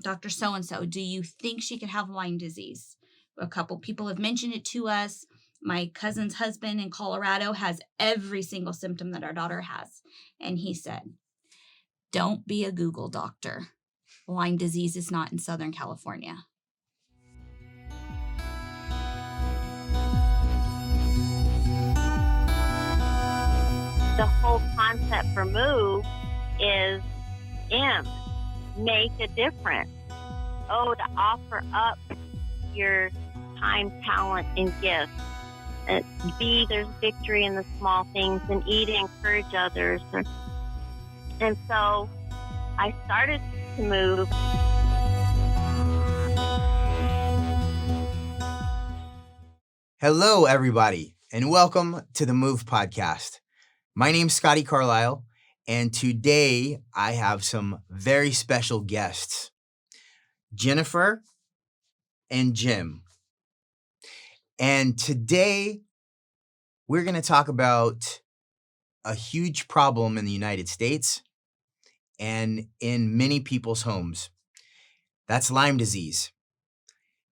Dr. So-and-so, do you think she could have Lyme disease? A couple people have mentioned it to us. My cousin's husband in Colorado has every single symptom that our daughter has. And he said, don't be a Google doctor. Lyme disease is not in Southern California. The whole concept for MOVE is M, make a difference. O, to offer up your time, talent, and gifts. And B, there's victory in the small things. And E, to encourage others. And so I started to move. Hello, everybody, and welcome to the Move podcast. My name's Scotty Carlisle, and today I have some very special guests, Jennifer and Jim. And today we're going to talk about a huge problem in the United States and in many people's homes. That's Lyme disease.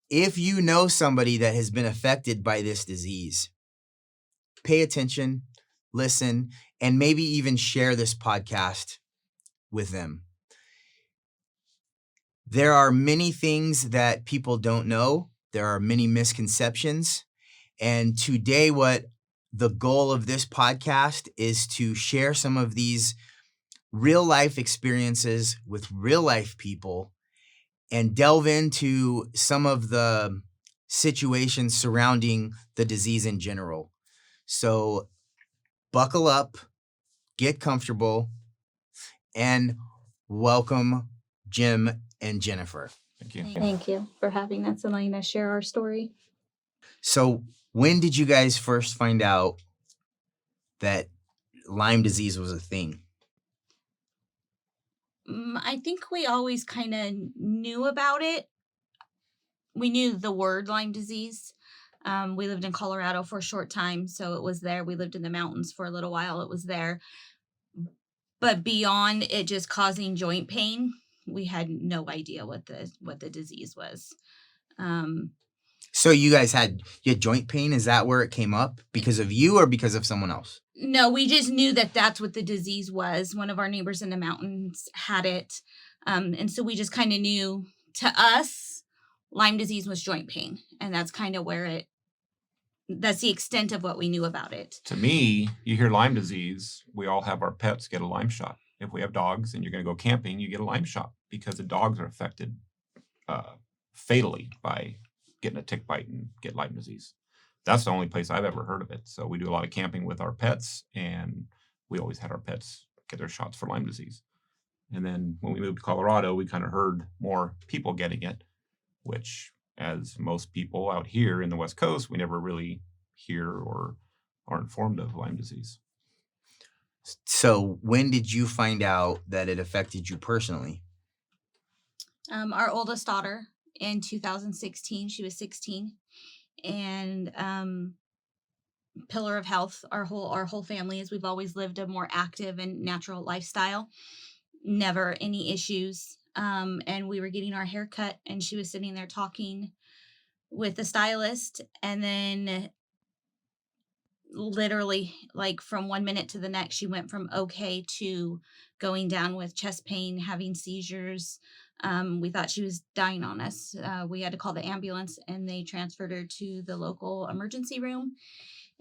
If you know somebody that has been affected by this disease, pay attention, listen, and maybe even share this podcast with them. There are many things that people don't know. There are many misconceptions. And today, what the goal of this podcast is to share some of these real life experiences with real life people and delve into some of the situations surrounding the disease in general. So buckle up, get comfortable, and welcome Jim and Jennifer. Thank you. Thank you for having us and letting us share our story. So when did you guys first find out that Lyme disease was a thing? I think we always kind of knew about it. We knew the word Lyme disease. We lived in Colorado for a short time, so it was there. We lived in the mountains for a little while. It was there. But beyond it just causing joint pain, we had no idea what the disease was. So you guys had joint pain? Is that where it came up? Because of you or because of someone else? No, we just knew that that's what the disease was. One of our neighbors in the mountains had it. And so we just kind of knew, to us, Lyme disease was joint pain. And that's kind of that's the extent of what we knew about it. To me, you hear Lyme disease, we all have our pets get a Lyme shot. If we have dogs and you're going to go camping, you get a Lyme shot because the dogs are affected fatally by getting a tick bite and get Lyme disease. That's the only place I've ever heard of it. So we do a lot of camping with our pets, and we always had our pets get their shots for Lyme disease. And then when we moved to Colorado, we kind of heard more people getting it, which, as most people out here in the West Coast, we never really hear or are informed of Lyme disease. So when did you find out that it affected you personally? Our oldest daughter in 2016, she was 16, and pillar of health. Our whole family is. We've always lived a more active and natural lifestyle. Never any issues. And we were getting our hair cut, and she was sitting there talking with the stylist, and then literally, like, from 1 minute to the next, she went from okay to going down with chest pain, having seizures. We thought she was dying on us. We had to call the ambulance, and they transferred her to the local emergency room.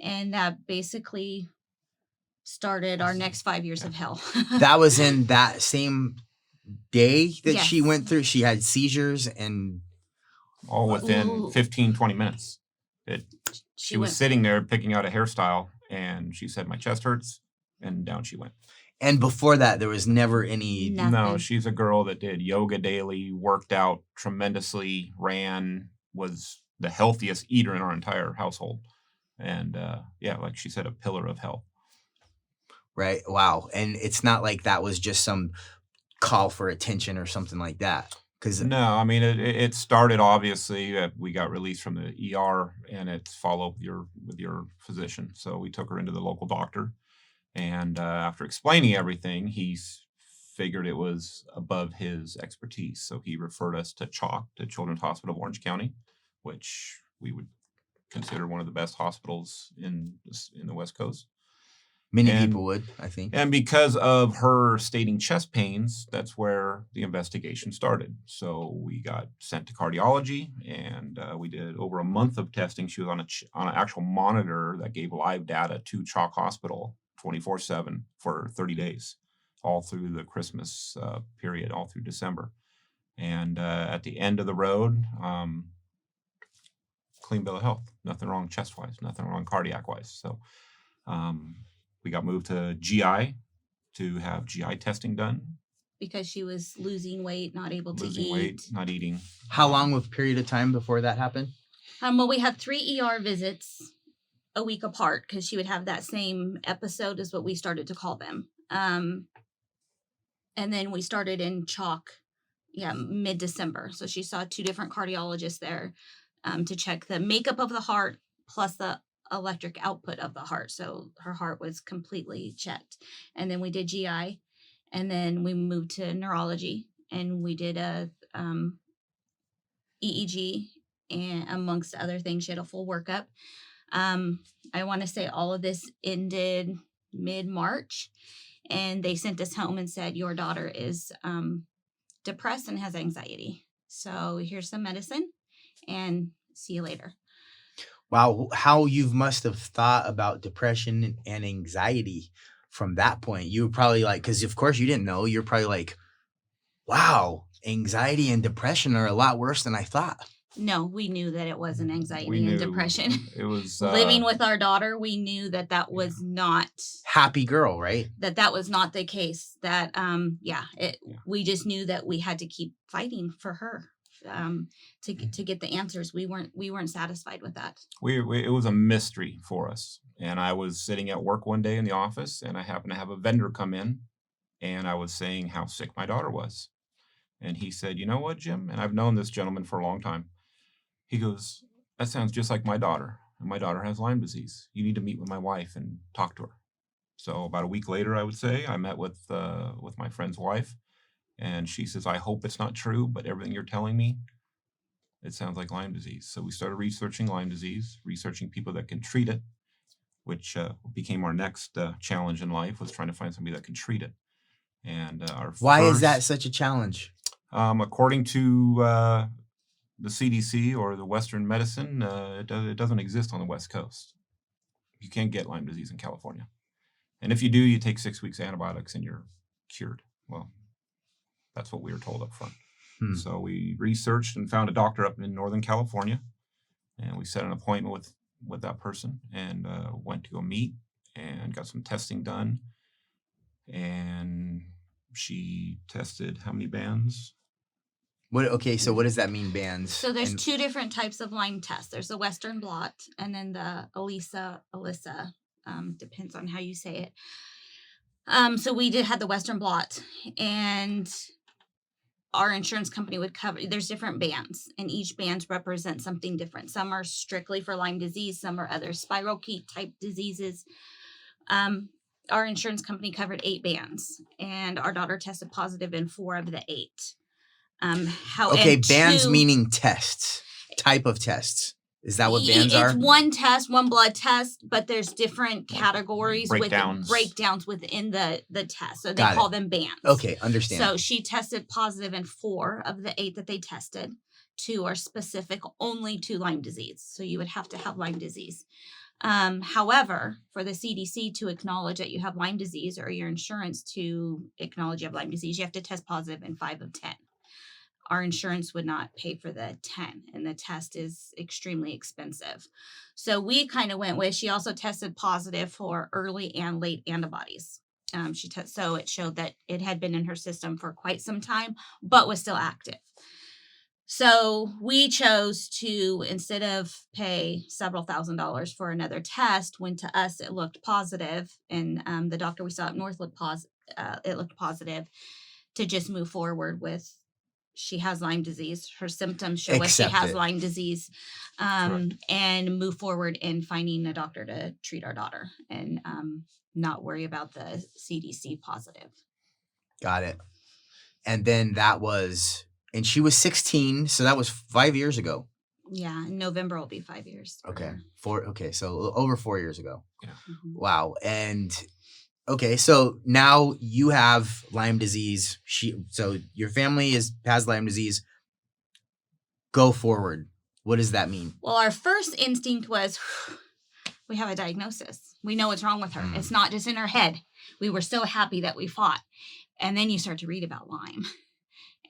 And that basically started our next 5 years of hell. That was in that same day that Yes. she went through? She had seizures and... All within 15, 20 minutes. She was sitting there picking out a hairstyle, and she said, my chest hurts, and down she went. And before that, there was never any... Nothing. No, she's a girl that did yoga daily, worked out tremendously, ran, was the healthiest eater in our entire household. And like she said, a pillar of health. Right. Wow. And it's not like that was just some call for attention or something like that. No, I mean, it started, obviously, we got released from the ER, and it's follow with your physician. So we took her into the local doctor. And after explaining everything, he figured it was above his expertise. So he referred us to CHA.L.C, to Children's Hospital of Orange County, which we would consider one of the best hospitals in the West Coast. Many And- people would, I think. And because of her stating chest pains, that's where the investigation started. So we got sent to cardiology, and we did over a month of testing. She was on an actual monitor that gave live data to CHA.L.C Hospital 24/7 for 30 days, all through the Christmas period, all through December. And at the end of the road, clean bill of health. Nothing wrong chest-wise, nothing wrong cardiac-wise. So we got moved to GI to have GI testing done. Because she was losing weight, not able to Losing eat. weight, not eating. How long of a period of time before that happened? Well, we had 3 ER visits a week apart because she would have that same episode, is what we started to call them. And then we started in CHA.L.C, mid-December. So she saw 2 different cardiologists there to check the makeup of the heart plus the electric output of the heart. So her heart was completely checked. And then we did GI, and then we moved to neurology, and we did a EEG, and amongst other things, she had a full workup. I want to say all of this ended mid-March, and they sent us home and said, your daughter is depressed and has anxiety. So here's some medicine, and see you later. Wow, how you must have thought about depression and anxiety from that point. You were probably like, because of course you didn't know, you're probably like, wow, anxiety and depression are a lot worse than I thought. No, we knew that it wasn't We anxiety knew and depression. It was Living with our daughter, we knew that that was not Happy girl, right? that was not the case. That we just knew that we had to keep fighting for her to get the answers. We weren't satisfied with that. it was a mystery for us. And I was sitting at work one day in the office, and I happened to have a vendor come in, and I was saying how sick my daughter was. And he said, you know what, Jim? And I've known this gentleman for a long time. He goes, that sounds just like my daughter. And my daughter has Lyme disease. You need to meet with my wife and talk to her. So about a week later, I would say, I met with my friend's wife, and she says, I hope it's not true, but everything you're telling me, it sounds like Lyme disease. So we started researching Lyme disease, researching people that can treat it, which became our next challenge in life, was trying to find somebody that can treat it. And Why is that such a challenge? According to the CDC or the Western medicine, it doesn't exist on the West Coast. You can't get Lyme disease in California. And if you do, you take 6 weeks antibiotics and you're cured. Well, that's what we were told up front. So we researched and found a doctor up in Northern California, and we set an appointment with that person, and went to go meet and got some testing done. And she tested how many bands? So what does that mean, bands? So there's 2 different types of Lyme tests. There's the Western blot, and then the Alyssa, depends on how you say it. So we had the Western blot, and our insurance company would cover. There's different bands, and each band represents something different. Some are strictly for Lyme disease, some are other spirochete type diseases. Our insurance company covered 8 bands, and our daughter tested positive in 4 of the 8. Bands meaning tests, type of tests. Is that what bands are? It's one test, one blood test, but there's different categories Breakdowns. with breakdowns within the test. So they Got call it. them bands. Okay, understand. So she tested positive in 4 of the 8 that they tested. 2 are specific only to Lyme disease. So you would have to have Lyme disease. However, for the CDC to acknowledge that you have Lyme disease, or your insurance to acknowledge you have Lyme disease, you have to test positive in 5 of 10. Our insurance would not pay for the 10, and the test is extremely expensive. So we kind of went with, she also tested positive for early and late antibodies. So it showed that it had been in her system for quite some time, but was still active. So we chose to, instead of pay several $1,000s for another test, when to us it looked positive, and the doctor we saw up north looked it looked positive, to just move forward with, she has Lyme disease. Her symptoms show us she has Lyme disease, and move forward in finding a doctor to treat our daughter, and not worry about the CDC positive. Got it. And then and she was 16, so that was 5 years ago. Yeah, in November will be 5 years. for Okay. her. So over 4 years ago. Mhm. Wow. And okay, so now you have Lyme disease. So your family has Lyme disease. Go forward. What does that mean? Well, our first instinct was we have a diagnosis. We know what's wrong with her. It's not just in her head. We were so happy that we fought. And then you start to read about Lyme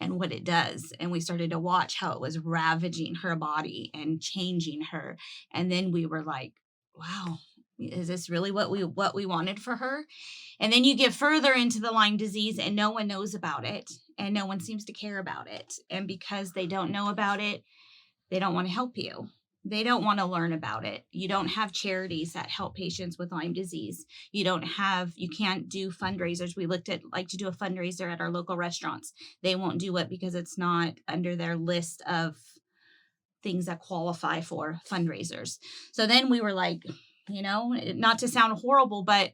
and what it does. And we started to watch how it was ravaging her body and changing her. And then we were like, wow, is this really what we wanted for her? And then you get further into the Lyme disease and no one knows about it and no one seems to care about it. And because they don't know about it, they don't want to help you. They don't want to learn about it. You don't have charities that help patients with Lyme disease. You can't do fundraisers. We like to do a fundraiser at our local restaurants. They won't do it because it's not under their list of things that qualify for fundraisers. So then we were like, not to sound horrible, but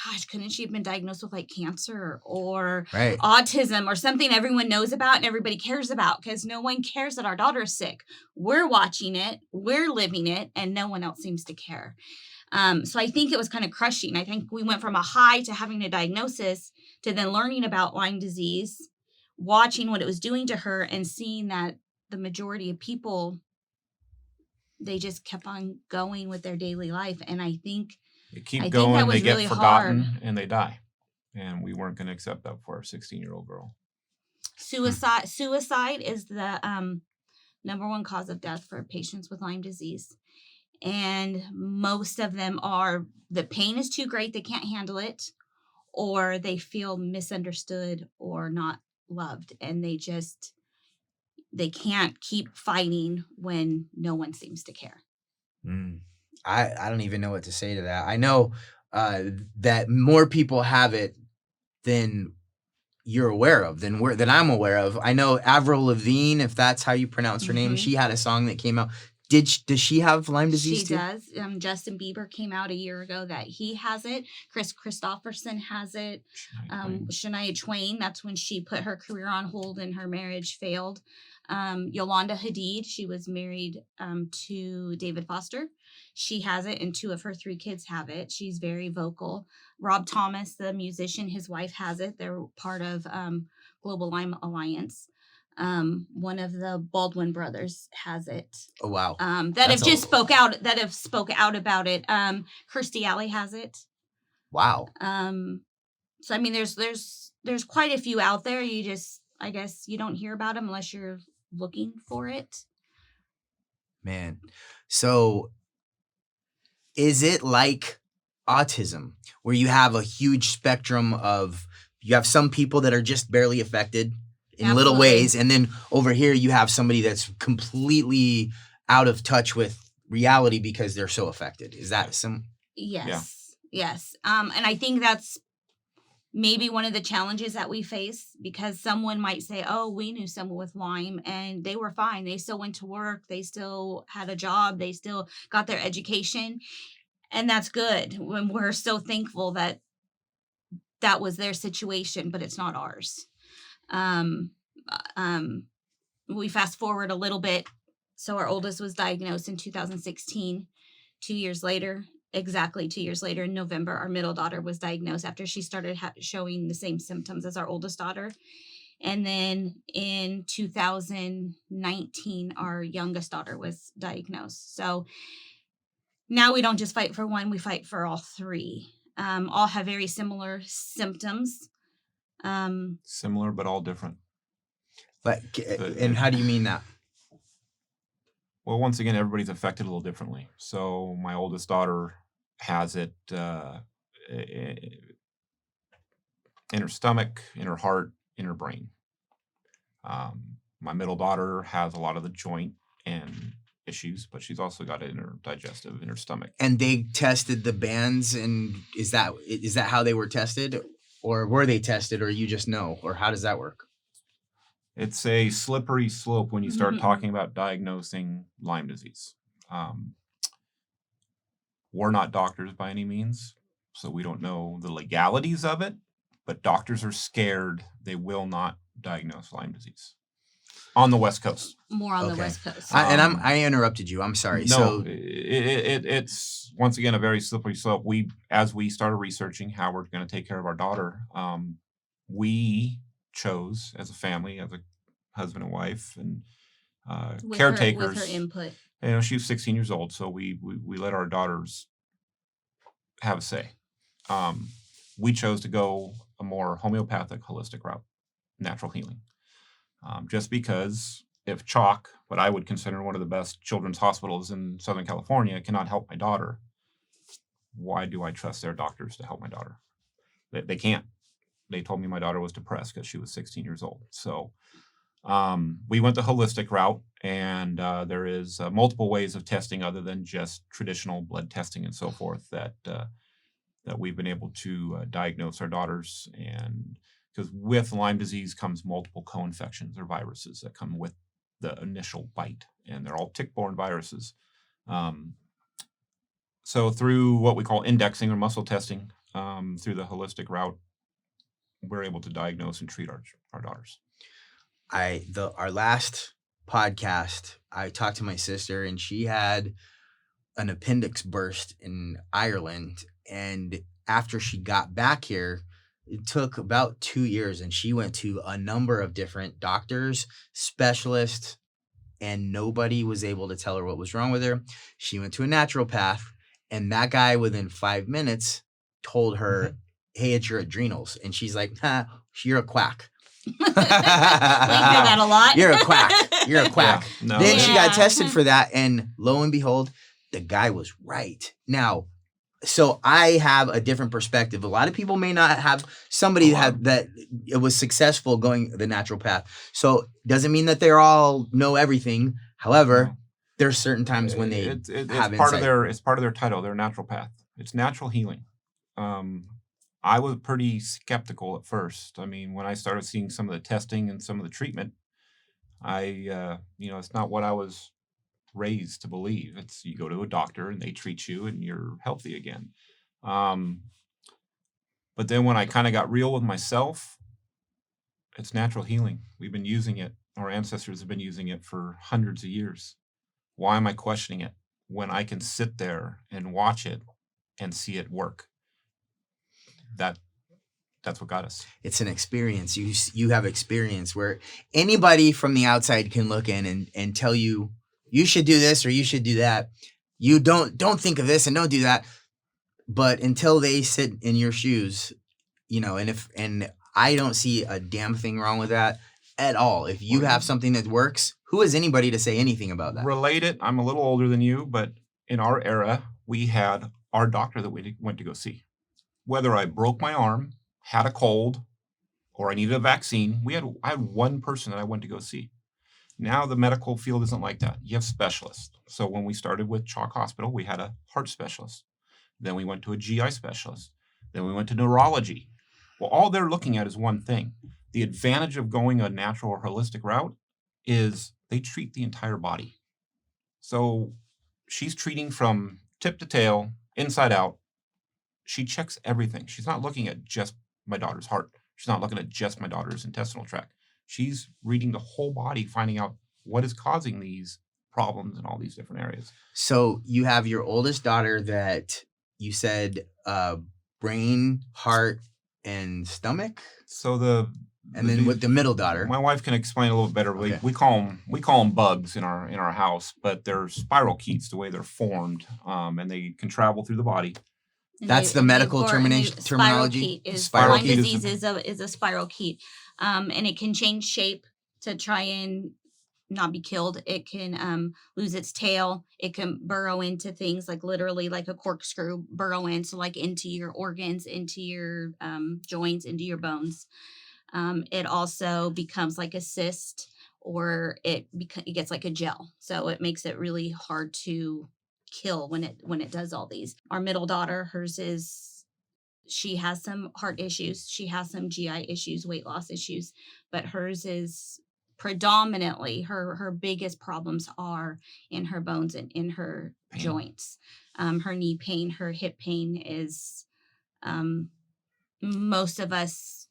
gosh, couldn't she have been diagnosed with like cancer or Right. autism or something everyone knows about and everybody cares about? Because no one cares that our daughter is sick. We're watching it, we're living it, and no one else seems to care. So I think it was kind of crushing. I think we went from a high to having a diagnosis to then learning about Lyme disease, watching what it was doing to her, and seeing that the majority of people, they just kept on going with their daily life. And I think They I keep think going, that they was get really forgotten, hard. and they die. And we weren't going to accept that for our 16-year-old girl. Suicide is the number one cause of death for patients with Lyme disease. And most of them are the pain is too great, they can't handle it, or they feel misunderstood or not loved. And they can't keep fighting when no one seems to care. I don't even know what to say to that. I know that more people have it than you're aware of, than I'm aware of. I know Avril Lavigne, if that's how you pronounce her name, she had a song that came out. Does she have Lyme disease She too? does. Justin Bieber came out a year ago that he has it. Chris Christopherson has it. Shania Twain, that's when she put her career on hold and her marriage failed. Yolanda Hadid, she was married to David Foster. She has it, and 2 of her 3 kids have it. She's very vocal. Rob Thomas, the musician, his wife has it. They're part of Global Lyme Alliance. One of the Baldwin brothers has it. Oh wow. That have just spoke out about it. Kirstie Alley has it. Wow. So I mean there's quite a few out there. I guess you don't hear about them unless you're looking for it. Man. So is it like autism where you have a huge spectrum of, you have some people that are just barely affected in little Absolutely. ways, and then over here you have somebody that's completely out of touch with reality because they're so affected? Is that some? Yes. And I think that's maybe one of the challenges that we face, because someone might say, oh, we knew someone with Lyme and they were fine. They still went to work. They still had a job. They still got their education. And that's good. When we're so thankful that that was their situation, but it's not ours. We fast forward a little bit. So our oldest was diagnosed in 2016. 2 years later, exactly 2 years later in November, our middle daughter was diagnosed after she started showing the same symptoms as our oldest daughter. And then in 2019, our youngest daughter was diagnosed. So now we don't just fight for one, we fight for all 3. All have very similar symptoms. Similar, but all different. And how do you mean that? Well, once again, everybody's affected a little differently. So my oldest daughter has it in her stomach, in her heart, in her brain. My middle daughter has a lot of the joint and issues, but she's also got it in her digestive, in her stomach. And they tested the bands, and is that how they were tested, or were they tested, or you just know, or how does that work? It's a slippery slope when you start talking about diagnosing Lyme disease. We're not doctors by any means, so we don't know the legalities of it. but doctors are scared. They will not diagnose Lyme disease on the West Coast. More on the Okay. West Coast. I interrupted you. I'm sorry. No, So it's once again a very slippery slope. As we started researching how we're going to take care of our daughter, we chose as a family, as a husband and wife, and caretakers. With her input. You know, she was 16 years old, so we let our daughters have a say. We chose to go a more homeopathic, holistic route, natural healing, just because if C.H.A.L.C, what I would consider one of the best children's hospitals in Southern California, cannot help my daughter, why do I trust their doctors to help my daughter? They can't. They told me my daughter was depressed because she was 16 years old. So we went the holistic route, and there is multiple ways of testing other than just traditional blood testing and so forth that we've been able to diagnose our daughters. And because with Lyme disease comes multiple co-infections or viruses that come with the initial bite, and they're all tick-borne viruses. So through what we call indexing or muscle testing, through the holistic route, we're able to diagnose and treat our daughters. Our last podcast, I talked to my sister, and she had an appendix burst in Ireland, and after she got back here, it took about 2 years, and she went to a number of different doctors, specialists, and nobody was able to tell her what was wrong with her. She went to a naturopath, and that guy within 5 minutes told her, hey, it's your adrenals. And she's like, you're a quack. We hear that a lot. You're a quack. You're a quack. Yeah, no, Then she got Yeah. tested for that, and lo and behold, the guy was right. Now, so I have a different perspective. A lot of people may not have somebody that it was successful going the natural path. So doesn't mean that they're all know everything. However, No. there's certain times when they it's have part insight. it's part of their title, their natural path. It's natural healing. I was pretty skeptical at first. I mean, when I started seeing some of the testing and some of the treatment, it's not what I was raised to believe. It's you go to a doctor and they treat you and you're healthy again. But then when I kind of got real with myself, it's natural healing. We've been using it. Our ancestors have been using it for hundreds of years. Why am I questioning it when I can sit there and watch it and see it work? That's what got us. It's an experience. You have experience where anybody from the outside can look in and tell you, you should do this or you should do that. You don't think of this and don't do that. But until they sit in your shoes, and I don't see a damn thing wrong with that at all. If you have something that works, who is anybody to say anything about that? Related, I'm a little older than you, but in our era, we had our doctor that we went to go see. Whether I broke my arm, had a cold, or I needed a vaccine, I had one person that I went to go see. Now the medical field isn't like that. You have specialists. So when we started with C.H.A.L.C Hospital, we had a heart specialist. Then we went to a GI specialist. Then we went to neurology. Well, all they're looking at is one thing. The advantage of going a natural or holistic route is they treat the entire body. So she's treating from tip to tail, inside out. She checks everything. She's not looking at just my daughter's heart. She's not looking at just my daughter's intestinal tract. She's reading the whole body, finding out what is causing these problems in all these different areas. So you have your oldest daughter that you said brain, heart, and stomach. So then with the middle daughter, my wife can explain a little better. Okay. We call them bugs in our house, but they're spirochetes the way they're formed, and they can travel through the body. That's the medical terminology? Lyme Spirochete disease is a spirochete, and it can change shape to try and not be killed. It can lose its tail. It can burrow into things like literally like a corkscrew burrow in, so like into your organs, into your joints, into your bones. It also becomes like a cyst, or it gets like a gel. So it makes it really hard to kill when it does all these. Our middle daughter, she has some heart issues. She has some GI issues, weight loss issues, but hers is predominantly her biggest problems are in her bones and in her joints. Her knee pain, her hip pain is most of us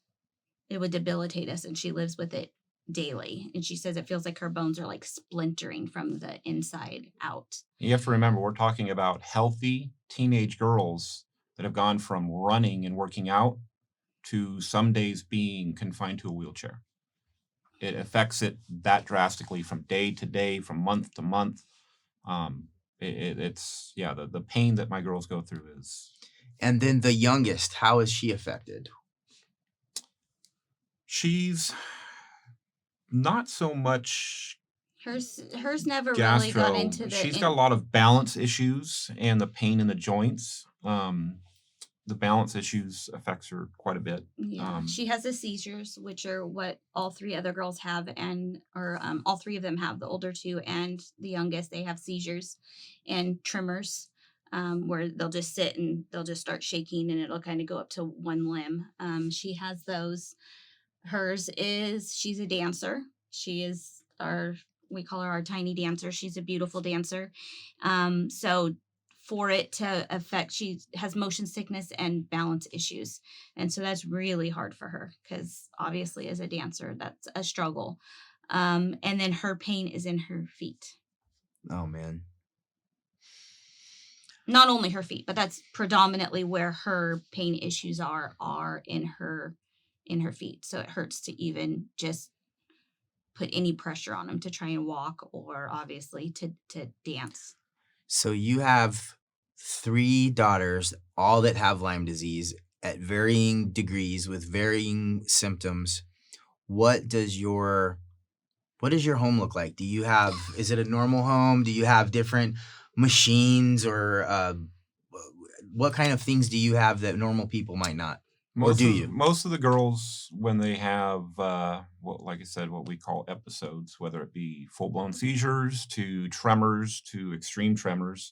it would debilitate us, and she lives with it daily. And she says it feels like her bones are like splintering from the inside out. You have to remember, we're talking about healthy teenage girls that have gone from running and working out to some days being confined to a wheelchair. It affects it that drastically from day to day, from month to month. It's the pain that my girls go through is. And then the youngest, how is she affected? She's not so much Hers never really got gastro. into the. She's got a lot of balance issues and the pain in the joints. The balance issues affects her quite a bit. Yeah, she has the seizures, which are what all three other girls have, or all three of them have. The older two and the youngest, they have seizures and tremors, where they'll just sit and they'll just start shaking, and it'll kind of go up to one limb. She has those. Hers is she's a dancer. She is we call her our tiny dancer. She's a beautiful dancer. So for it to affect, she has motion sickness and balance issues. And so that's really hard for her because obviously as a dancer, that's a struggle. And then her pain is in her feet. Oh, man. Not only her feet, but that's predominantly where her pain issues are in her feet. So it hurts to even just put any pressure on them to try and walk or obviously to dance. So you have 3 daughters, all that have Lyme disease at varying degrees with varying symptoms. What does your home look like? Is it a normal home? Do you have different machines or what kind of things do you have that normal people might not? Or do you? Most of the girls, when they have, like I said, what we call episodes, whether it be full-blown seizures to tremors to extreme tremors,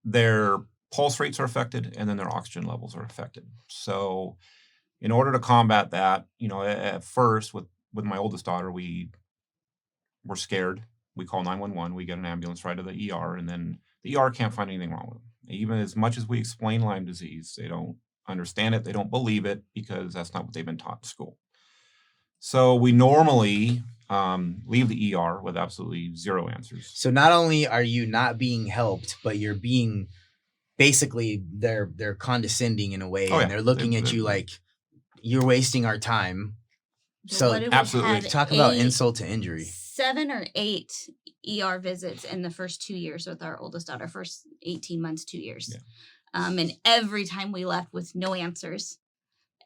their pulse rates are affected and then their oxygen levels are affected. So in order to combat that, at first with my oldest daughter, we were scared. We call 911. We get an ambulance right to the ER, and then the ER can't find anything wrong with them. Even as much as we explain Lyme disease, they don't understand it. They don't believe it because that's not what they've been taught in school. So we normally leave the ER with absolutely zero answers. So not only are you not being helped, but you're being basically they're condescending in a way, and they're looking at you like you're wasting our time. So absolutely, talk about insult to injury. 7 or 8 ER visits in the first 2 years with our oldest daughter, first 18 months, 2 years. Yeah. And every time we left with no answers,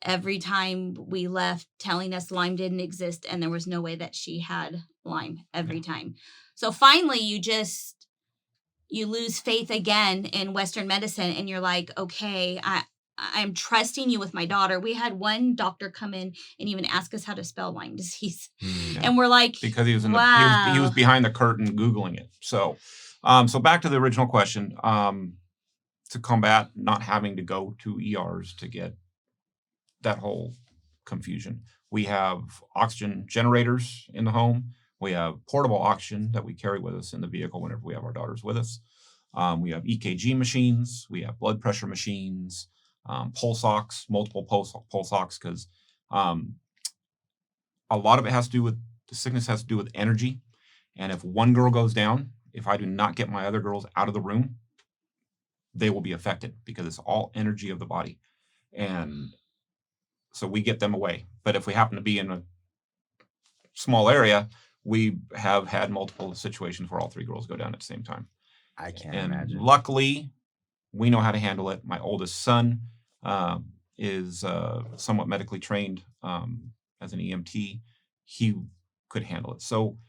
every time we left telling us Lyme didn't exist and there was no way that she had Lyme every time. So finally you lose faith again in Western medicine and you're like, okay, I'm trusting you with my daughter. We had one doctor come in and even ask us how to spell Lyme disease. Yeah. And we're like, because he was he was behind the curtain Googling it. So back to the original question, to combat not having to go to ERs to get that whole confusion. We have oxygen generators in the home. We have portable oxygen that we carry with us in the vehicle whenever we have our daughters with us. We have EKG machines. We have blood pressure machines. Pulse ox, multiple pulse ox, because a lot of it has to do with the sickness has to do with energy. And if one girl goes down, if I do not get my other girls out of the room, they will be affected because it's all energy of the body. And so we get them away. But if we happen to be in a small area, we have had multiple situations where all 3 girls go down at the same time. I can't imagine. Luckily, we know how to handle it. My oldest son is somewhat medically trained as an EMT. He could handle it. So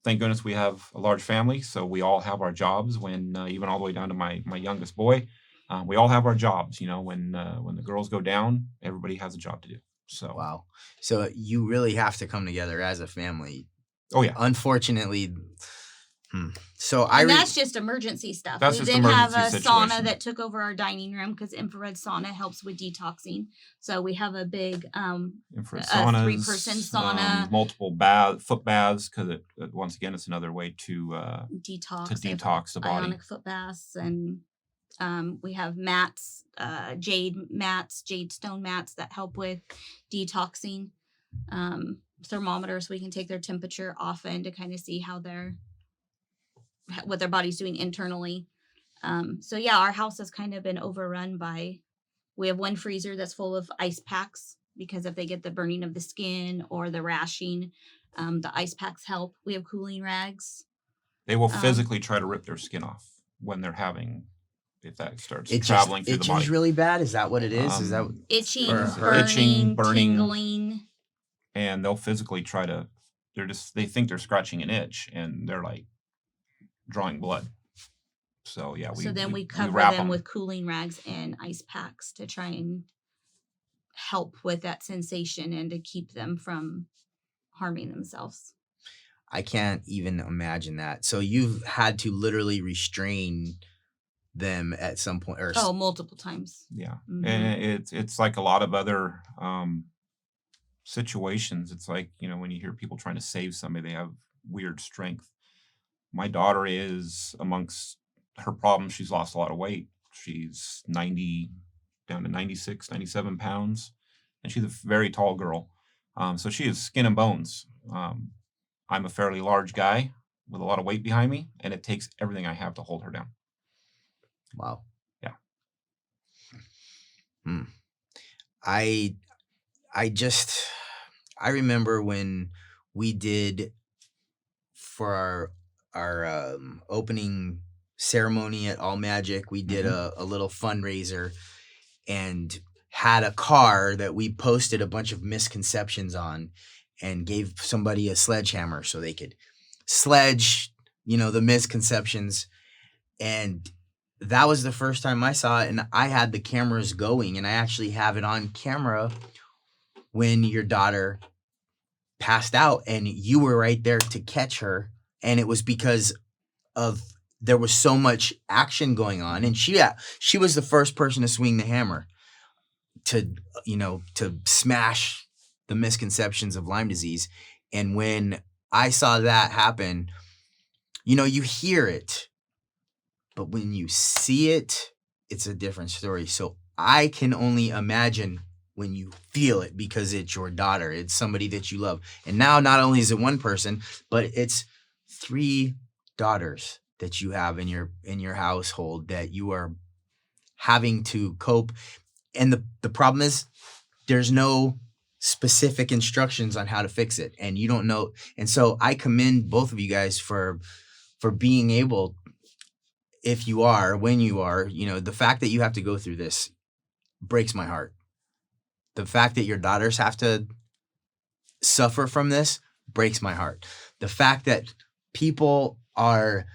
thank goodness we have a large family. So we all have our jobs when even all the way down to my youngest boy. We all have our jobs. When the girls go down, everybody has a job to do. So wow. So you really have to come together as a family. Oh yeah. Unfortunately. So that's just emergency stuff. That's we just did have a situation. sauna that took over our dining room because infrared sauna helps with detoxing. So we have a big infrared saunas, 3-person sauna, multiple foot baths because once again it's another way to detox the body. Ionic foot baths and We have mats, jade stone mats that help with detoxing. Thermometers, we can take their temperature often to kind of see what their body's doing internally. So yeah, our house has kind of been overrun by. We have one freezer that's full of ice packs because if they get the burning of the skin or the rashing, the ice packs help. We have cooling rags. They will Um, physically try to rip their skin off when they're if that starts It just traveling through the itches body. really bad. Is that what it is? Is that Itching, Or burning, itching, burning, tingling. and they'll physically try to. They think they're scratching an itch, and they're like drawing blood. So yeah, we cover wrap them with cooling rags and ice packs to try and help with that sensation and to keep them from harming themselves. I can't even imagine that. So you've had to literally restrain them at some point, or Multiple times. Yeah, Mhm. and it's like a lot of other situations. It's like, when you hear people trying to save somebody, they have weird strength. My daughter is, amongst her problems, she's lost a lot of weight. She's 90 down to 96, 97 pounds, and she's a very tall girl. So she is skin and bones. I'm a fairly large guy with a lot of weight behind me, and it takes everything I have to hold her down. Wow. Yeah. I remember when we did for our opening ceremony at All Magic, we did a little fundraiser and had a car that we posted a bunch of misconceptions on and gave somebody a sledgehammer so they could sledge, the misconceptions. And that was the first time I saw it, and I had the cameras going, and I actually have it on camera when your daughter passed out and you were right there to catch her. And it was because there was so much action going on, and she was the first person to swing the hammer to smash the misconceptions of Lyme disease. And when I saw that happen, you hear it, but when you see it, it's a different story. So I can only imagine when you feel it, because it's your daughter, it's somebody that you love. And now not only is it one person, but it's 3 daughters that you have in your household that you are having to cope. And the problem is there's no specific instructions on how to fix it, and you don't know. And so I commend both of you guys for being able, when you are, the fact that you have to go through this breaks my heart. The fact that your daughters have to suffer from this breaks my heart. The fact that people are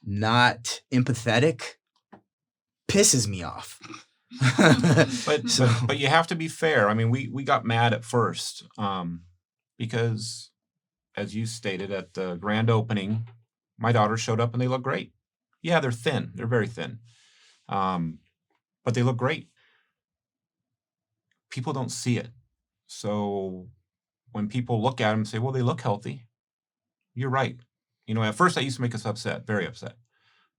not empathetic pisses me off. But you have to be fair. I mean, we got mad at first because, as you stated, at the grand opening, my daughters showed up and they look great. Yeah, they're thin. They're very thin. But they look great. People don't see it. So when people look at them and say, well, they look healthy, you're right. At first that used to make us upset, very upset.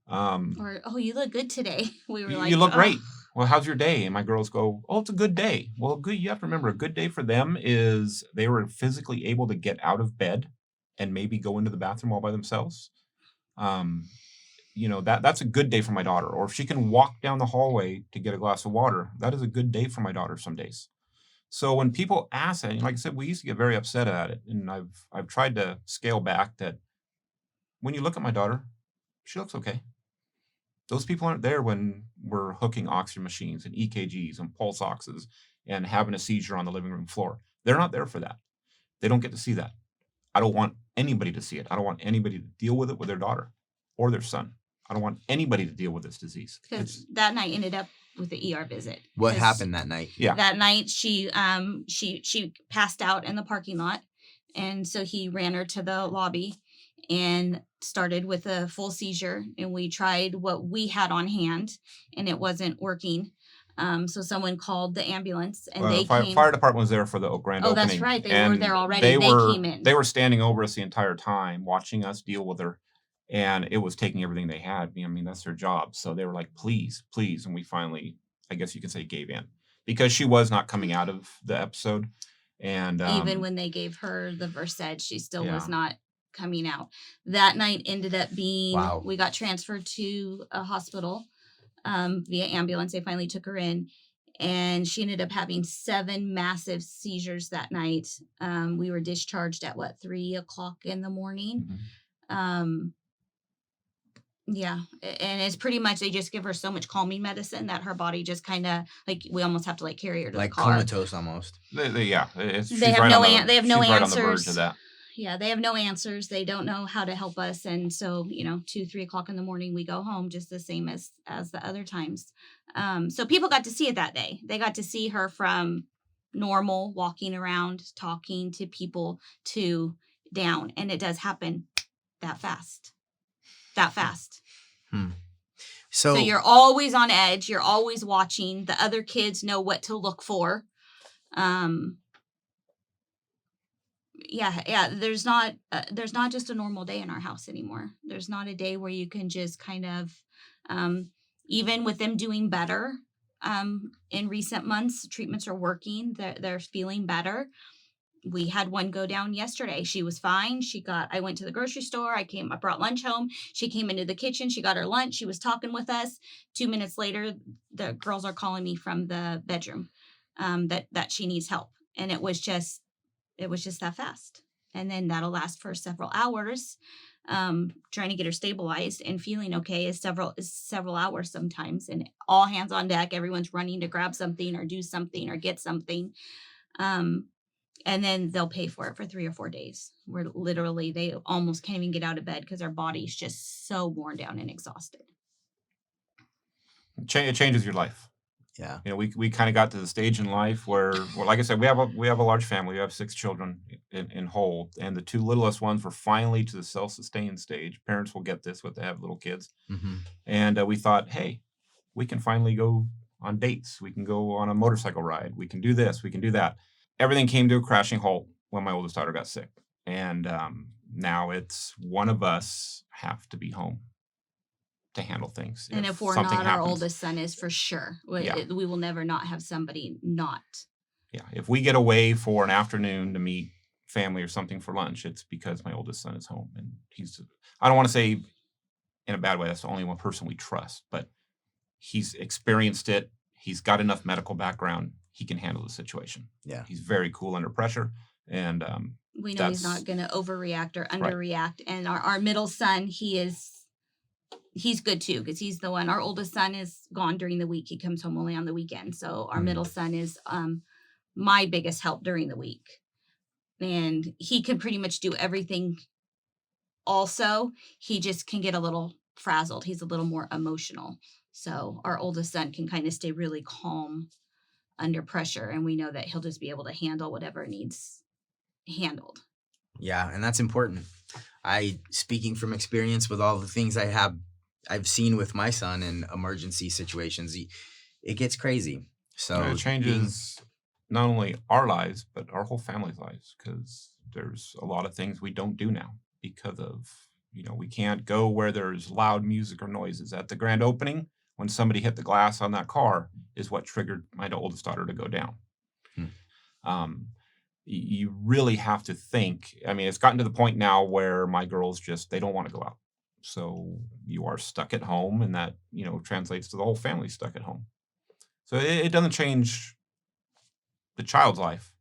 Or, oh, you look good today. We were like, you look "Oh." great. Well, how's your day? And my girls go, oh, it's a good day. Well, good. You have to remember, a good day for them is they were physically able to get out of bed and maybe go into the bathroom all by themselves. That's a good day for my daughter. Or if she can walk down the hallway to get a glass of water, that is a good day for my daughter some days. So when people ask that, like I said, we used to get very upset at it. And I've tried to scale back that when you look at my daughter, she looks okay. Those people aren't there when we're hooking oxygen machines and EKGs and pulse oxes and having a seizure on the living room floor. They're not there for that. They don't get to see that. I don't want anybody to see it. I don't want anybody to deal with it with their daughter or their son. I don't want anybody to deal with this disease. Because that night ended up with the ER visit. What happened that night? Yeah. That night she passed out in the parking lot, and so he ran her to the lobby and started with a full seizure, and we tried what we had on hand and it wasn't working. So someone called the ambulance and they came. Fire department was there for the grand opening. Oh, that's right. They were there already. They came in. They were standing over us the entire time, watching us deal with her. and it was taking everything they had. I mean, that's their job. So they were like, please, please. And we finally, I guess you could say, gave in because she was not coming out of the episode. And Even when they gave her the Versed, she still was Yeah. not coming out. That night ended up being, Wow. we got transferred to a hospital via ambulance. They finally took her in, and she ended up having 7 massive seizures that night. We were discharged at 3:00 in the morning. mhm. Yeah, and it's pretty much they just give her so much calming medicine that her body just kind of like we almost have to like carry her to Like the car. comatose almost. Yeah, it's, They she's have right no on the, they have no she's right on the verge answers. of that. Yeah, they have no answers. They don't know how to help us, and so 2-3 o'clock in the morning we go home, just the same as the other times. So people got to see it that day. They got to see her from normal, walking around, talking to people, to down, and it does happen that fast. That fast. So So you're always on edge. You're always watching. The other kids know what to look for. Yeah. There's not just a normal day in our house anymore. There's not a day where you can just kind of, even with them doing better, in recent months, treatments are working. They're feeling better. We had one go down yesterday. She was fine. I went to the grocery store. I brought lunch home. She came into the kitchen. She got her lunch. She was talking with us. 2 minutes later, the girls are calling me from the bedroom, that she needs help. And it was just that fast. And then that'll last for several hours. Trying to get her stabilized and feeling okay is several hours sometimes, and all hands on deck. Everyone's running to grab something or do something or get something. And then they'll pay for it for 3 or 4 days, where literally they almost can't even get out of bed because their body's just so worn down and exhausted. It changes your life. yeah. We kind of got to the stage in life where, well, like I said, we have a large family. We have 6 children in whole, and the 2 littlest ones were finally to the self-sustained stage. Parents will get this, what they have little kids. Mm-hmm. And we thought, hey, we can finally go on dates. We can go on a motorcycle ride. We can do this. We can do that. Everything came to a crashing halt when my oldest daughter got sick. And now it's one of us have to be home to handle things. And if we're something not, happens. our oldest son is for sure. Yeah. We will never not have somebody not. Yeah. If we get away for an afternoon to meet family or something for lunch, it's because my oldest son is home. And I don't want to say in a bad way, that's the only one person we trust, but he's experienced it. He's got enough medical background. He can handle the situation. Yeah. He's very cool under pressure. And we know he's not going to overreact or underreact. Right. And our middle son, he's good too, because he's the one. Our oldest son is gone during the week. He comes home only on the weekend. So our middle son is my biggest help during the week. And he can pretty much do everything. Also, he just can get a little frazzled. He's a little more emotional. So our oldest son can kind of stay really calm under pressure, and we know that he'll just be able to handle whatever needs handled. Yeah, and that's important. Speaking from experience with all the things I've seen with my son in emergency situations, it gets crazy. So it changes not only our lives, but our whole family's lives, because there's a lot of things we don't do now because of, we can't go where there's loud music or noises. At the grand opening, when somebody hit the glass on that car is what triggered my oldest daughter to go down. You really have to think. I mean, it's gotten to the point now where my girls they don't want to go out. So you are stuck at home, and that, translates to the whole family stuck at home. So it doesn't change the child's life.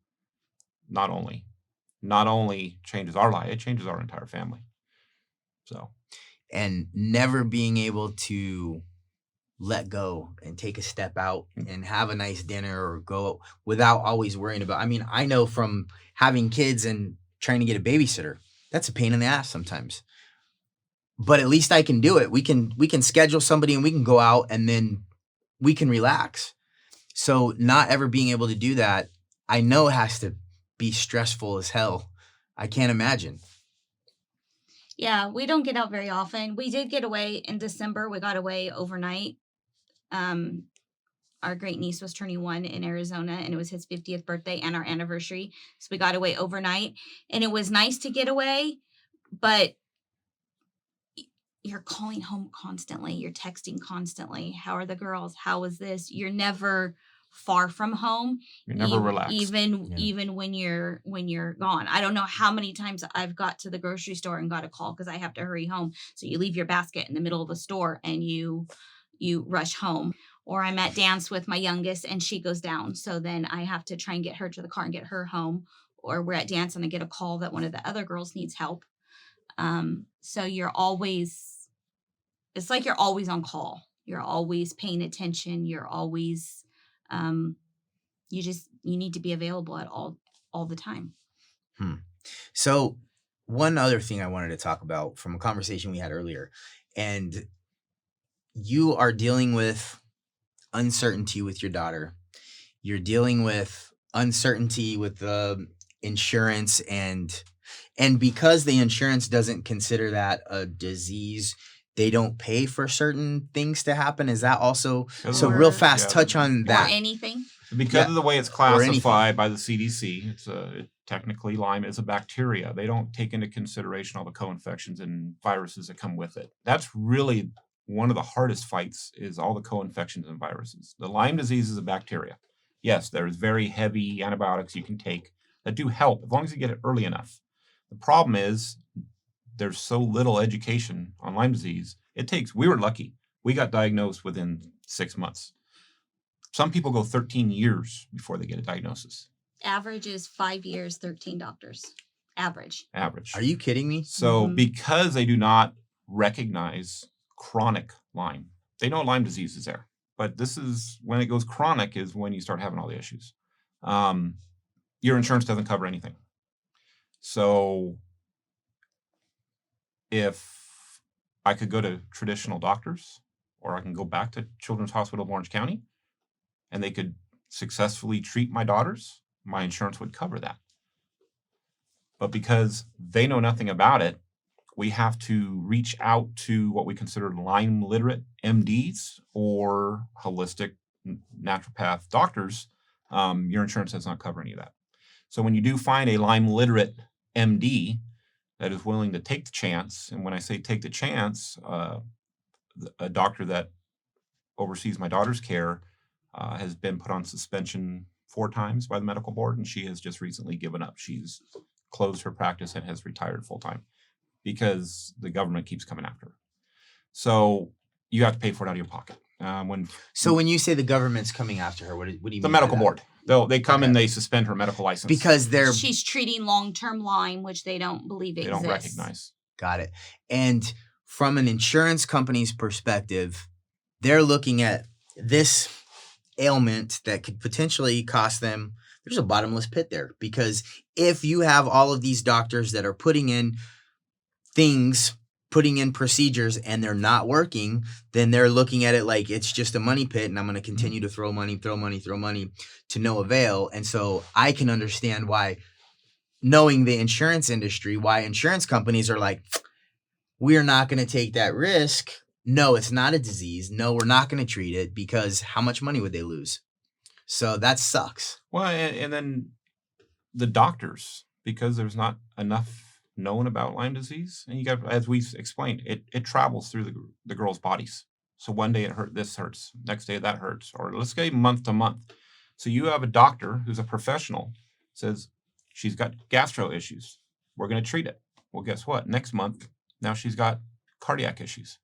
Not only changes our life, it changes our entire family. So. And never being able to let go and take a step out and have a nice dinner or go without always worrying about. I mean, I know from having kids and trying to get a babysitter, that's a pain in the ass sometimes. But at least I can do it. We can schedule somebody and we can go out and then we can relax. So not ever being able to do that, I know it has to be stressful as hell. I can't imagine. Yeah, we don't get out very often. We did get away in December. We got away overnight. Our great niece was turning 1 in Arizona, and it was his 50th birthday and our anniversary. So we got away overnight, and it was nice to get away, but you're calling home constantly, you're texting constantly. How are the girls? How is this? You're never far from home. You're never relaxed. Even when you're gone. I don't know how many times I've got to the grocery store and got a call because I have to hurry home. So you leave your basket in the middle of the store and you rush home. Or I'm at dance with my youngest and she goes down. So then I have to try and get her to the car and get her home. Or we're at dance and I get a call that one of the other girls needs help. So it's like you're always on call. You're always paying attention. You're always, you need to be available at all the time. So one other thing I wanted to talk about from a conversation we had earlier, and you are dealing with uncertainty with your daughter. You're dealing with uncertainty with the insurance and because the insurance doesn't consider that a disease, they don't pay for certain things to happen. Is that also so? Real fast, touch on that. Or anything. Because of the way it's classified by the CDC, it's technically Lyme is a bacteria. They don't take into consideration all the co-infections and viruses that come with it. That's really one of the hardest fights, is all the co-infections and viruses. The Lyme disease is a bacteria. Yes, there's very heavy antibiotics you can take that do help as long as you get it early enough. The problem is there's so little education on Lyme disease. We were lucky. We got diagnosed within 6 months. Some people go 13 years before they get a diagnosis. Average is 5 years, 13 doctors. Average. Are you kidding me? So because they do not recognize chronic Lyme, they know Lyme disease is there. But this is when it goes chronic is when you start having all the issues. Your insurance doesn't cover anything. So if I could go to traditional doctors, or I can go back to Children's Hospital of Orange County, and they could successfully treat my daughters, my insurance would cover that. But because they know nothing about it, we have to reach out to what we consider Lyme literate MDs or holistic naturopath doctors. Your insurance does not cover any of that. So when you do find a Lyme literate MD that is willing to take the chance, and when I say take the chance, a doctor that oversees my daughter's care has been put on suspension 4 times by the medical board, and she has just recently given up. She's closed her practice and has retired full time because the government keeps coming after her. So you have to pay for it out of your pocket. When you say the government's coming after her, what do you mean? The medical board. They come and they suspend her medical license because she's treating long-term Lyme, which they don't believe exists. They don't recognize. Got it. And from an insurance company's perspective, they're looking at this ailment that could potentially cost them. There's a bottomless pit there, because if you have all of these doctors that are putting in procedures and they're not working, then they're looking at it like it's just a money pit, and I'm going to continue to throw money to no avail. And so I can understand why, knowing the insurance industry, why insurance companies are like, we're not going to take that risk. No, it's not a disease. No, we're not going to treat it, because how much money would they lose? So that sucks. Well, and then the doctors, because there's not enough known about Lyme disease, and you got, as we explained, it travels through the girls' bodies. So one day this hurts, next day that hurts, or let's say month to month. So you have a doctor who's a professional, says she's got gastro issues, we're going to treat it. Well, guess what? Next month, now she's got cardiac issues.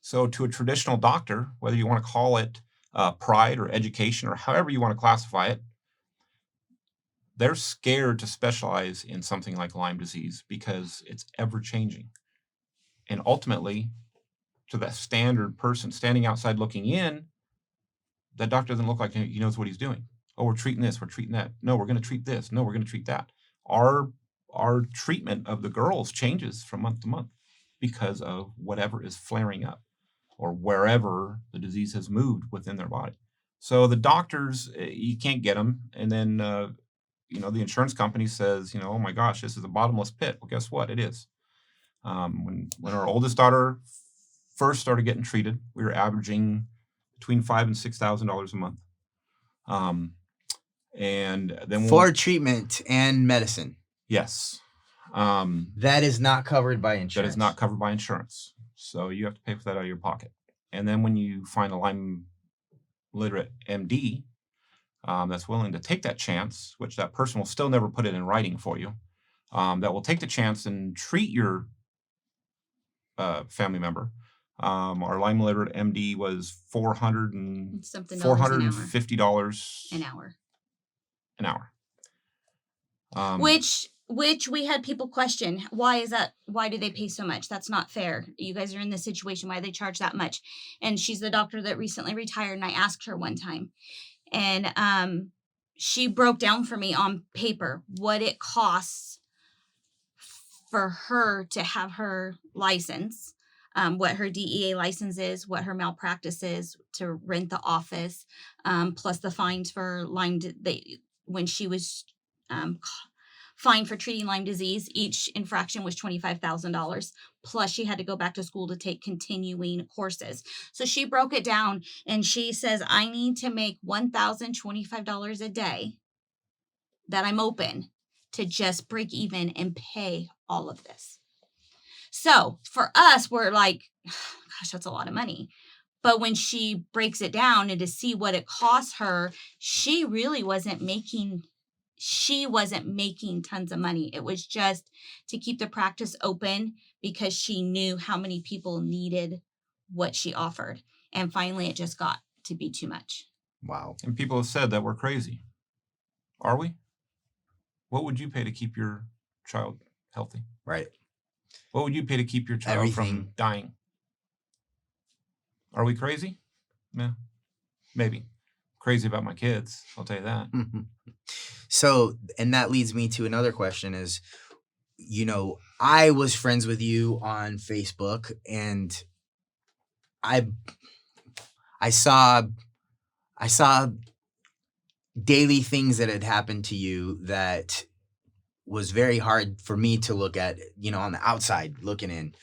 So to a traditional doctor, whether you want to call it pride or education or however you want to classify it, they're scared to specialize in something like Lyme disease because it's ever changing. And ultimately, to that standard person standing outside looking in, that doctor doesn't look like he knows what he's doing. Oh, we're treating this, we're treating that. No, we're going to treat this. No, we're going to treat that. Our treatment of the girls changes from month to month because of whatever is flaring up or wherever the disease has moved within their body. So the doctors, you can't get them. And then, the insurance company says, oh my gosh, this is a bottomless pit. Well, guess what? It is. When our oldest daughter first started getting treated, we were averaging between $5,000 and $6,000 a month. And then for treatment and medicine. Yes. That is not covered by insurance. That is not covered by insurance. So you have to pay for that out of your pocket. And then when you find a Lyme literate MD that's willing to take that chance, which that person will still never put it in writing for you, that will take the chance and treat your family member. Our Lyme literate MD was Something $450 an hour. An hour. Which we had people question, why is that? Why do they pay so much? That's not fair. You guys are in this situation. Why they charge that much? And she's the doctor that recently retired. And I asked her one time, and she broke down for me on paper what it costs for her to have her license, what her DEA license is, what her malpractice is, to rent the office, plus the fines for Lyme. When she was fined for treating Lyme disease, each infraction was $25,000. Plus, she had to go back to school to take continuing courses. So she broke it down, and she says, I need to make $1,025 a day that I'm open to just break even and pay all of this. So for us, we're like, gosh, that's a lot of money. But when she breaks it down and to see what it costs her, she really wasn't making tons of money. It was just to keep the practice open because she knew how many people needed what she offered. And finally, it just got to be too much. Wow. And people have said that we're crazy. Are we? What would you pay to keep your child healthy? Right. What would you pay to keep your child from dying? Are we crazy? Yeah, maybe. Crazy about my kids, I'll tell you that. So, and that leads me to another question is, I was friends with you on Facebook, and I saw daily things that had happened to you that was very hard for me to look at, on the outside looking in.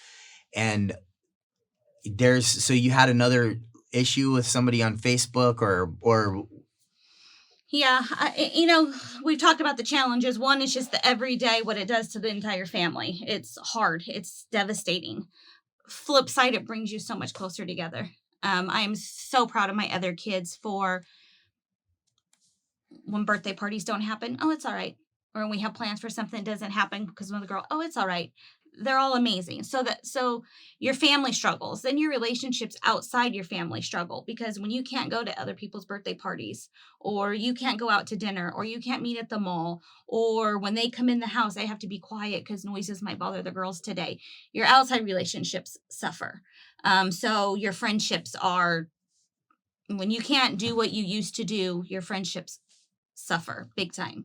And so you had another issue with somebody on Facebook or yeah, we've talked about the challenges. One is just the everyday, what it does to the entire family. It's hard. It's devastating. Flip side, it brings you so much closer together. I am so proud of my other kids for when birthday parties don't happen. Oh, it's all right. Or when we have plans for something that doesn't happen because one of the girl, oh, it's all right. They're all amazing. So your family struggles, then your relationships outside your family struggle, because when you can't go to other people's birthday parties, or you can't go out to dinner, or you can't meet at the mall, or when they come in the house, they have to be quiet because noises might bother the girls today. Your outside relationships suffer. So your friendships are, when you can't do what you used to do, your friendships suffer big time.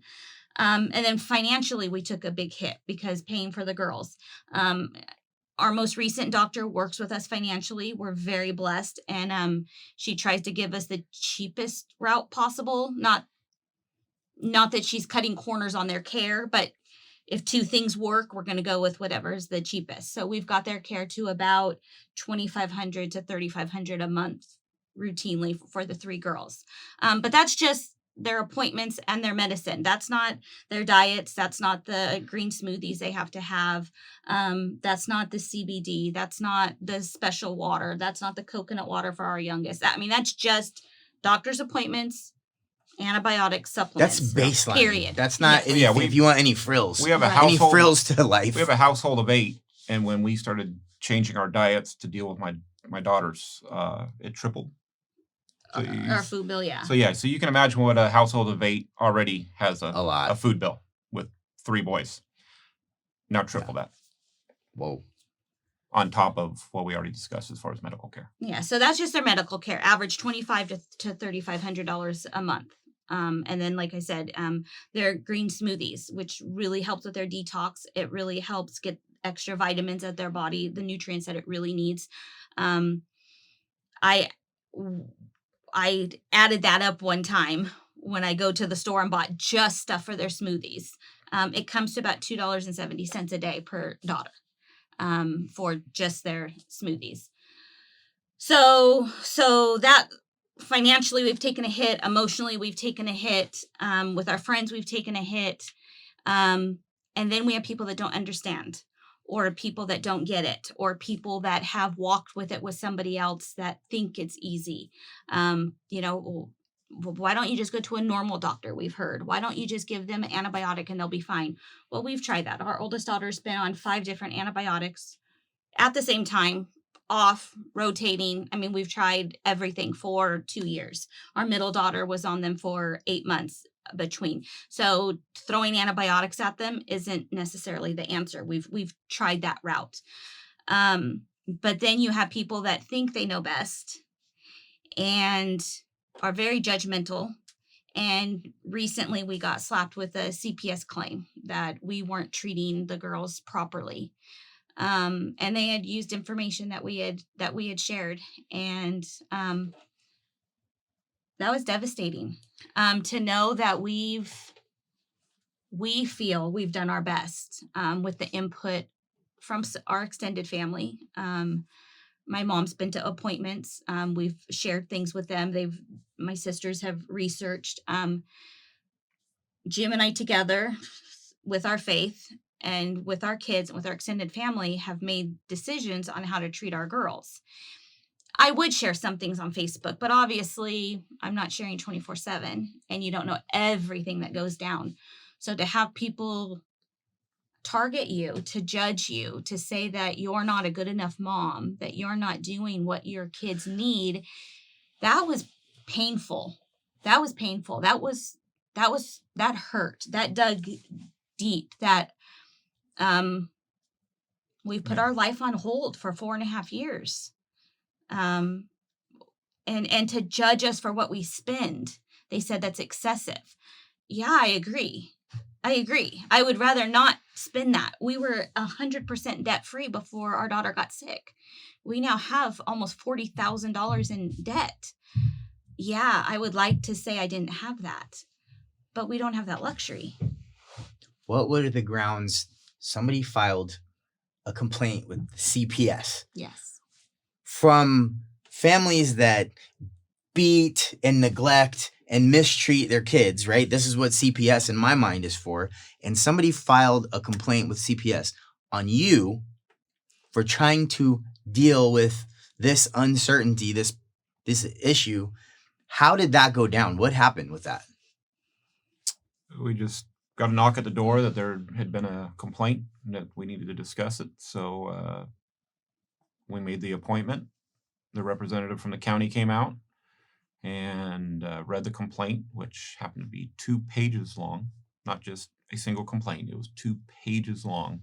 And then financially, we took a big hit because paying for the girls. Our most recent doctor works with us financially. We're very blessed. And she tries to give us the cheapest route possible. Not that she's cutting corners on their care, but if two things work, we're going to go with whatever's the cheapest. So we've got their care to about $2,500 to $3,500 a month routinely for the three girls. But that's just their appointments and their medicine. That's not their diets. That's not the green smoothies they have to have. That's not the CBD. That's not the special water. That's not the coconut water for our youngest. That's just doctor's appointments, antibiotics, supplements. That's baseline. Period. That's not anything. If you want any frills. We have a any frills to life. We have a household of 8, and when we started changing our diets to deal with my daughters, it tripled. So our food bill, yeah. So you can imagine what a household of 8 already has a lot. A food bill with 3 boys. Now triple that. Whoa. On top of what we already discussed as far as medical care. Yeah, so that's just their medical care, average $2,500 to $3,500 a month. And then, like I said, their green smoothies, which really helps with their detox. It really helps get extra vitamins at their body, the nutrients that it really needs. I added that up one time when I go to the store and bought just stuff for their smoothies. It comes to about $2.70 a day per daughter for just their smoothies. So that financially we've taken a hit. Emotionally we've taken a hit. With our friends we've taken a hit. And then we have people that don't understand. or people that don't get it, or people that have walked with it with somebody else that think it's easy. You know, why don't you just go to a normal doctor? We've heard. Why don't you just give them an antibiotic and they'll be fine? Well, we've tried that. Our oldest daughter's been on 5 different antibiotics at the same time, off, rotating. I mean, we've tried everything for 2 years. Our middle daughter was on them for 8 months between. So throwing antibiotics at them isn't necessarily the answer. We've tried that route. But then you have people that think they know best and are very judgmental. And recently we got slapped with a CPS claim that we weren't treating the girls properly. And they had used information that we had shared, and that was devastating. To know that we feel we've done our best with the input from our extended family. My mom's been to appointments. We've shared things with them. My sisters have researched. Jim and I together, with our faith and with our kids and with our extended family, have made decisions on how to treat our girls. I would share some things on Facebook, but obviously I'm not sharing 24/7, and you don't know everything that goes down. So to have people target you, to judge you, to say that you're not a good enough mom, that you're not doing what your kids need, that was painful. That was painful. That hurt. That dug deep. That we've put our life on hold for 4.5 years. And to judge us for what we spend, they said that's excessive. Yeah, I agree. I would rather not spend that. We were 100% debt free before our daughter got sick. We now have almost $40,000 in debt. Yeah, I would like to say I didn't have that, but we don't have that luxury. What were the grounds somebody filed a complaint with CPS? Yes. From families that beat and neglect and mistreat their kids, right? This is what CPS in my mind is for. And somebody filed a complaint with CPS on you for trying to deal with this uncertainty, this issue. How did that go down? What happened with that? We just got a knock at the door that there had been a complaint and that we needed to discuss it. So we made the appointment. The representative from the county came out and read the complaint, which happened to be 2 pages long, not just a single complaint. It was 2 pages long,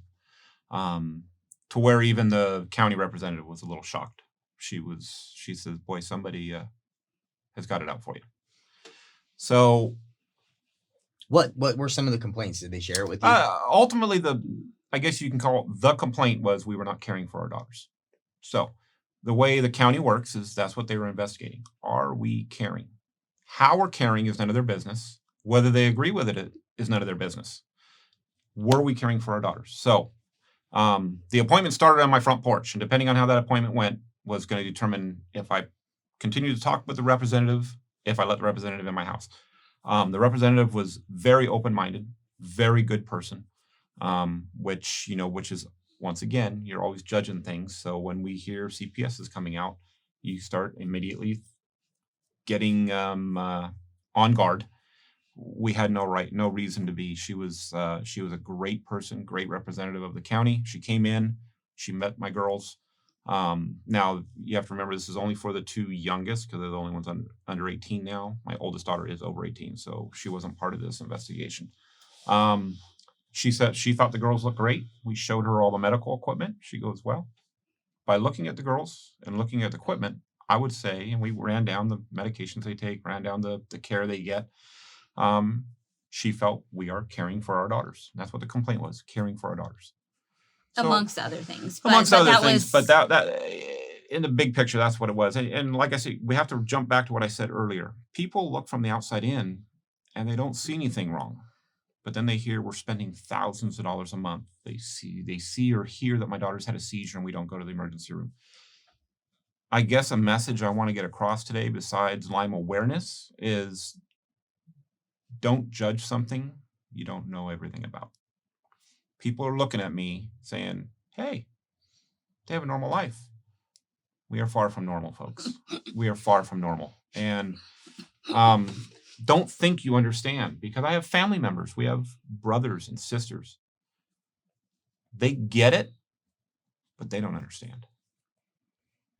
to where even the county representative was a little shocked. She says, boy, somebody has got it out for you. So what were some of the complaints? Did they share it with you? Ultimately, I guess you can call it, the complaint was we were not caring for our daughters. So the way the county works is that's what they were investigating. Are we caring? How we're caring is none of their business. Whether they agree with it is none of their business. Were we caring for our daughters? So the appointment started on my front porch, and depending on how that appointment went was going to determine if I continue to talk with the representative, if I let the representative in my house. The representative was very open-minded, very good person, which is, once again, you're always judging things. So when we hear CPS is coming out, you start immediately getting on guard. We had no reason to be. She was a great person, great representative of the county. She came in, she met my girls. Now you have to remember this is only for the 2 youngest because they're the only ones under 18 now. My oldest daughter is over 18, so she wasn't part of this investigation. She said she thought the girls looked great. We showed her all the medical equipment. She goes, well, by looking at the girls and looking at the equipment, I would say, and we ran down the medications they take, ran down the care they get. She felt we are caring for our daughters. That's what the complaint was, caring for our daughters. So, amongst other things. But that in the big picture, that's what it was. And like I said, we have to jump back to what I said earlier. People look from the outside in and they don't see anything wrong. But then they hear we're spending thousands of dollars a month. They see or hear that my daughter's had a seizure and we don't go to the emergency room. I guess a message I want to get across today, besides Lyme awareness, is don't judge something you don't know everything about. People are looking at me saying, hey, they have a normal life. We are far from normal, folks. We are far from normal. And don't think you understand, because I have family members. We have brothers and sisters. They get it, but they don't understand.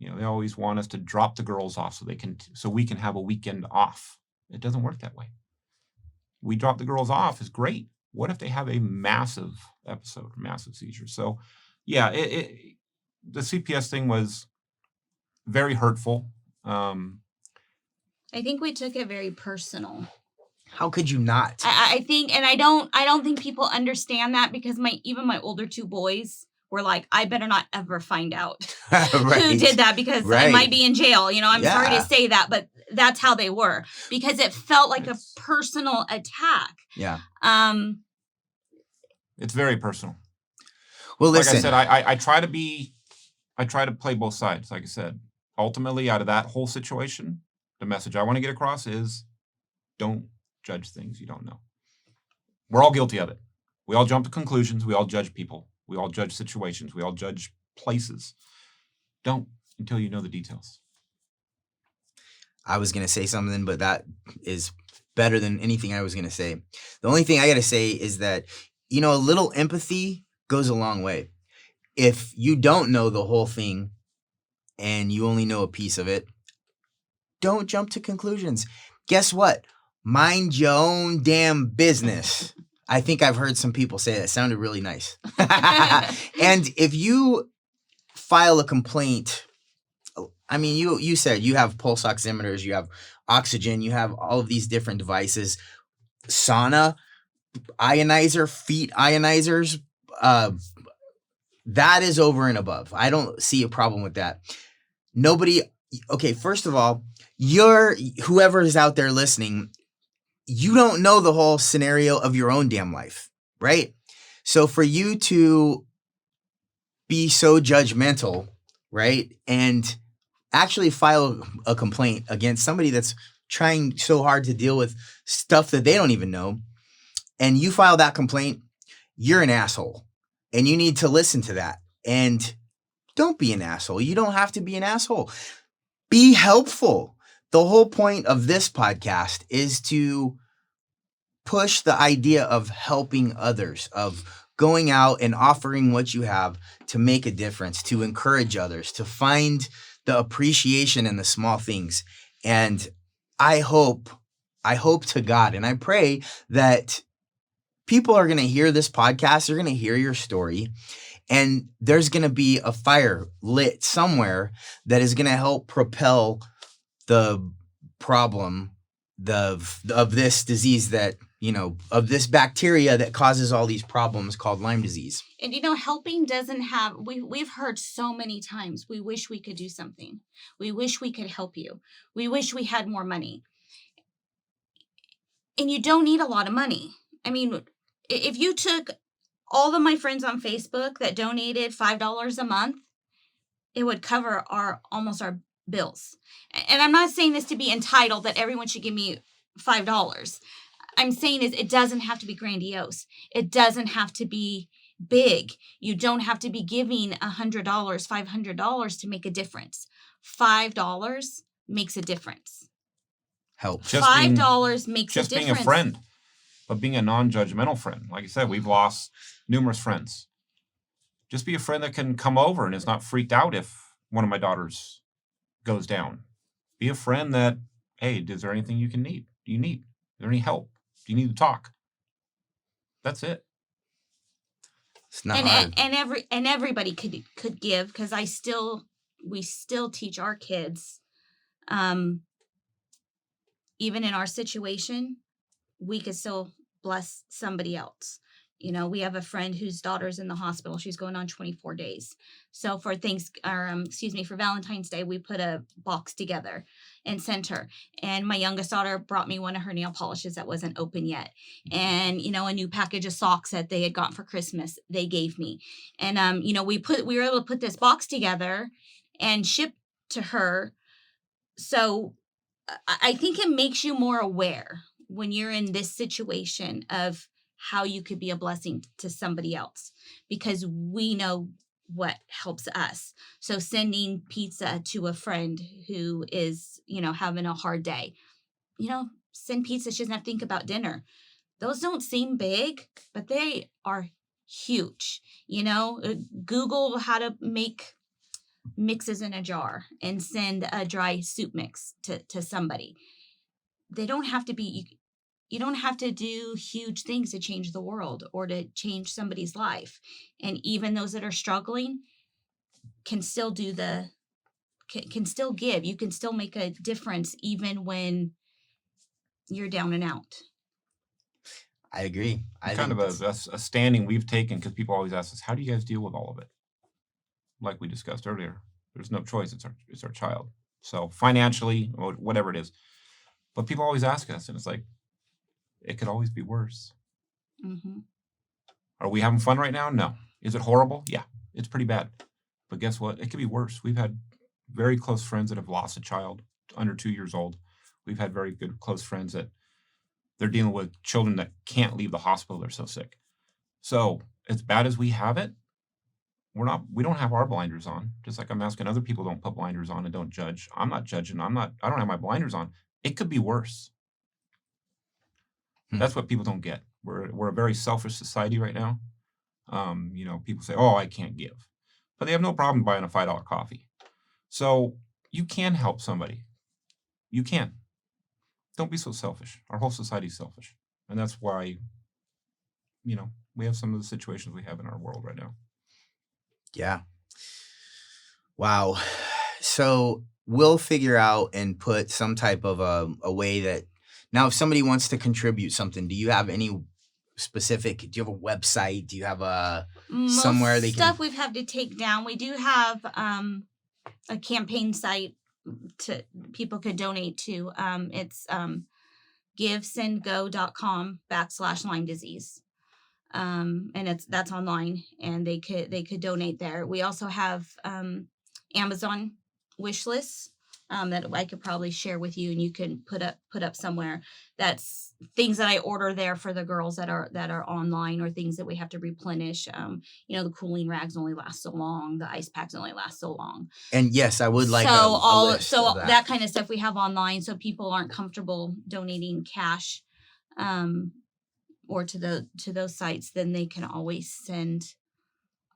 They always want us to drop the girls off so we can have a weekend off. It doesn't work that way. We drop the girls off is great. What if they have a massive episode, massive seizure? So, yeah, the CPS thing was very hurtful. I think we took it very personal. How could you not? I think, and I don't think people understand that, because even my older two boys were like, I better not ever find out who did that, because I might be in jail. I'm sorry to say that, but that's how they were, because it felt like a personal attack. Yeah. It's very personal. Well, listen. Like I said, I try to play both sides. Like I said, ultimately, out of that whole situation, the message I want to get across is, don't judge things you don't know. We're all guilty of it. We all jump to conclusions. We all judge people. We all judge situations. We all judge places. Don't until you know the details. I was going to say something, but that is better than anything I was going to say. The only thing I got to say is that, a little empathy goes a long way. If you don't know the whole thing and you only know a piece of it, don't jump to conclusions. Guess what? Mind your own damn business. I think I've heard some people say that. It sounded really nice. And if you file a complaint, I mean, you said you have pulse oximeters, you have oxygen, you have all of these different devices, sauna, ionizer, feet ionizers. That is over and above. I don't see a problem with that. Okay, first of all, whoever is out there listening, you don't know the whole scenario of your own damn life, right? So for you to be so judgmental, right, and actually file a complaint against somebody that's trying so hard to deal with stuff that they don't even know, and you file that complaint, you're an asshole. And you need to listen to that. And don't be an asshole. You don't have to be an asshole. Be helpful. The whole point of this podcast is to push the idea of helping others, of going out and offering what you have to make a difference, to encourage others, to find the appreciation in the small things. And I hope to God, and I pray that people are going to hear this podcast, they're going to hear your story, and there's going to be a fire lit somewhere that is going to help propel the problem of this disease that, of this bacteria that causes all these problems called Lyme disease. And, helping doesn't have, we've heard so many times, we wish we could do something. We wish we could help you. We wish we had more money. And you don't need a lot of money. I mean, if you took all of my friends on Facebook that donated $5 a month, it would cover almost our bills. And I'm not saying this to be entitled that everyone should give me $5. I'm saying is it doesn't have to be grandiose. It doesn't have to be big. You don't have to be giving $100, $500 to make a difference. $5 makes a difference. Help. $5 makes a difference. Just being a friend. But being a non-judgmental friend. Like I said, we've lost numerous friends. Just be a friend that can come over and is not freaked out if one of my daughters goes down. Be a friend that, hey, is there anything you need? Do you need? Is there any help? Do you need to talk? That's it. It's not hard. And everybody could give, because we still teach our kids, even in our situation, we could still bless somebody else. We have a friend whose daughter's in the hospital. She's going on 24 days. So for Valentine's Day, we put a box together and sent her. And my youngest daughter brought me one of her nail polishes that wasn't open yet. And, a new package of socks that they had gotten for Christmas, they gave me. And, we were able to put this box together and ship to her. So I think it makes you more aware when you're in this situation of how you could be a blessing to somebody else, because we know what helps us. So sending pizza to a friend who is, having a hard day, send pizza. She doesn't have to think about dinner. Those don't seem big, but they are huge. Google how to make mixes in a jar and send a dry soup mix to somebody. They don't have to be, you don't have to do huge things to change the world or to change somebody's life. And even those that are struggling can still can still give. You can still make a difference even when you're down and out. I agree. I Kind think of a standing we've taken, because people always ask us, how do you guys deal with all of it? Like we discussed earlier, there's no choice. It's our child. So financially, or whatever it is. But people always ask us, and it's like, it could always be worse. Mm-hmm. Are we having fun right now? No. Is it horrible? Yeah, it's pretty bad. But guess what? It could be worse. We've had very close friends that have lost a child under 2 years old. We've had very good close friends that they're dealing with children that can't leave the hospital. They're so sick. So as bad as we have it, we don't have our blinders on. Just like I'm asking other people, don't put blinders on and don't judge. I'm not judging. I don't have my blinders on. It could be worse. That's what people don't get. We're a very selfish society right now. People say, "Oh, I can't give," but they have no problem buying a $5 coffee. So you can help somebody. You can. Don't be so selfish. Our whole society is selfish, and that's why, we have some of the situations we have in our world right now. Yeah. Wow. So we'll figure out and put some type of a way that now, if somebody wants to contribute something, do you have any specific? Do you have a website? Do you have somewhere they stuff can? we've had to take down? We do have a campaign site to people could donate to. It's givesendgo.com/Lyme disease. And that's online, and they could donate there. We also have Amazon wish lists that I could probably share with you, and you can put up somewhere. That's things that I order there for the girls that are online, or things that we have to replenish. The cooling rags only last so long, the ice packs only last so long. And yes, I would like a list of that kind of stuff we have online, so people aren't comfortable donating cash or to those sites. Then they can always send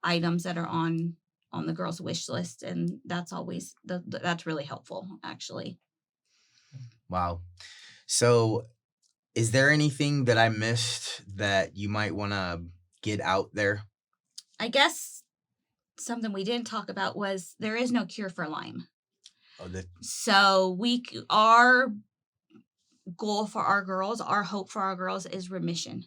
items that are on the girls' wish list, and that's always that's really helpful, actually. Wow. So is there anything that I missed that you might want to get out there? I guess something we didn't talk about was there is no cure for Lyme. So our goal for our girls, our hope for our girls is remission.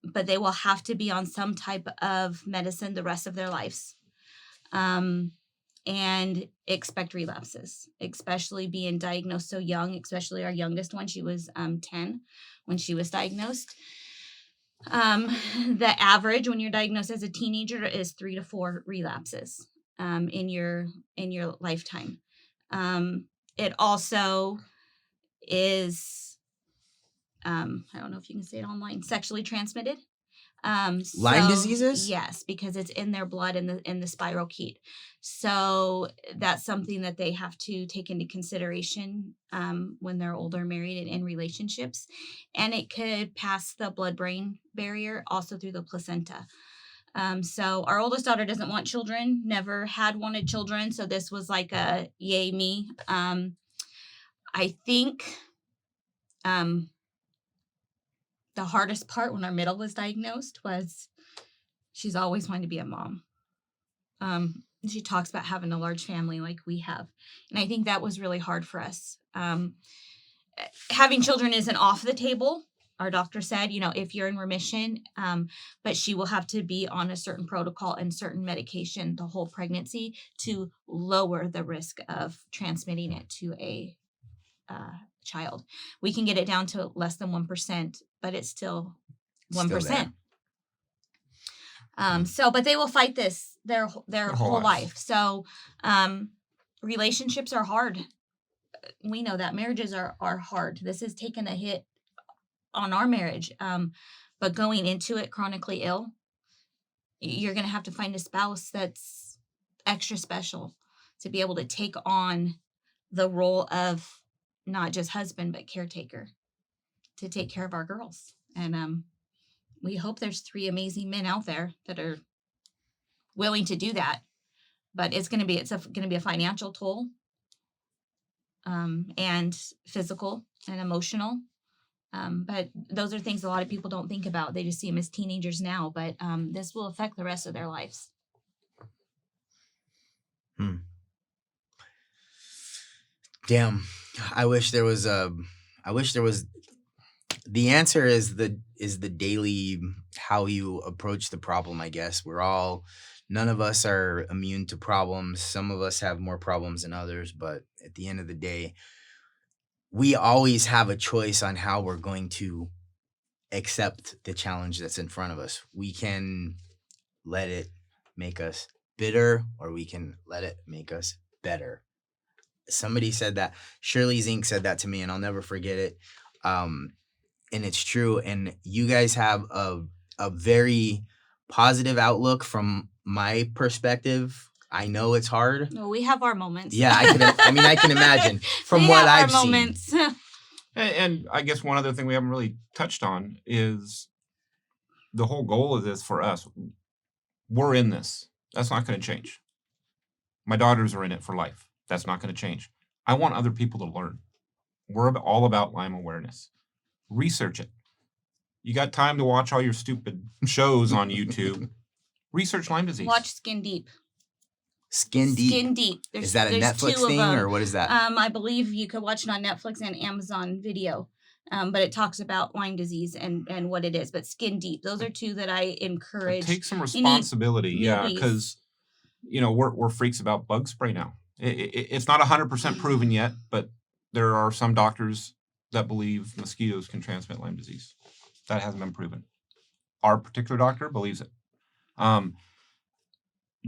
But they will have to be on some type of medicine the rest of their lives. And expect relapses, especially being diagnosed so young, especially our youngest one. She was 10 when she was diagnosed. The average when you're diagnosed as a teenager is 3 to 4 relapses in your lifetime. It also is, I don't know if you can say it online, sexually transmitted. Lyme diseases? Yes, because it's in their blood in the spirochete. So that's something that they have to take into consideration when they're older, married, and in relationships. And it could pass the blood-brain barrier also through the placenta. So our oldest daughter doesn't want children, never had wanted children. So this was like a yay me. I think the hardest part when our middle was diagnosed was she's always wanted to be a mom. She talks about having a large family like we have. And I think that was really hard for us. Having children isn't off the table. Our doctor said, if you're in remission, but she will have to be on a certain protocol and certain medication the whole pregnancy to lower the risk of transmitting it to a child. We can get it down to less than 1%, but it's still 1%. But they will fight this their whole life. So relationships are hard. We know that marriages are hard. This has taken a hit on our marriage. But going into it chronically ill, you're going to have to find a spouse that's extra special to be able to take on the role of not just husband, but caretaker to take care of our girls. And we hope there's 3 amazing men out there that are willing to do that. But it's going to be a financial toll, and physical and emotional. But those are things a lot of people don't think about. They just see them as teenagers now, but this will affect the rest of their lives. Damn. I wish there was the answer is the daily how you approach the problem, I guess. None of us are immune to problems. Some of us have more problems than others, but at the end of the day, we always have a choice on how we're going to accept the challenge that's in front of us. We can let it make us bitter, or we can let it make us better. Somebody said that. Shirley Zink said that to me, and I'll never forget it. And it's true. And you guys have a very positive outlook from my perspective. I know it's hard. No, we have our moments. Yeah, I can imagine from We what have I've our seen. moments. And I guess one other thing we haven't really touched on is the whole goal of this for us. We're in this. That's not going to change. My daughters are in it for life. That's not going to change. I want other people to learn. We're all about Lyme awareness. Research it. You got time to watch all your stupid shows on YouTube. Research Lyme disease. Watch Skin Deep. Skin Deep. Skin Deep. Is that a there's Netflix 2 of thing, them. or what is that? I believe you could watch it on Netflix and Amazon Video. But it talks about Lyme disease and what it is. But Skin Deep, those are 2 that I encourage. Take some responsibility, yeah, newbies. because we're freaks about bug spray now. It's not 100% proven yet, but there are some doctors that believe mosquitoes can transmit Lyme disease. That hasn't been proven. Our particular doctor believes it.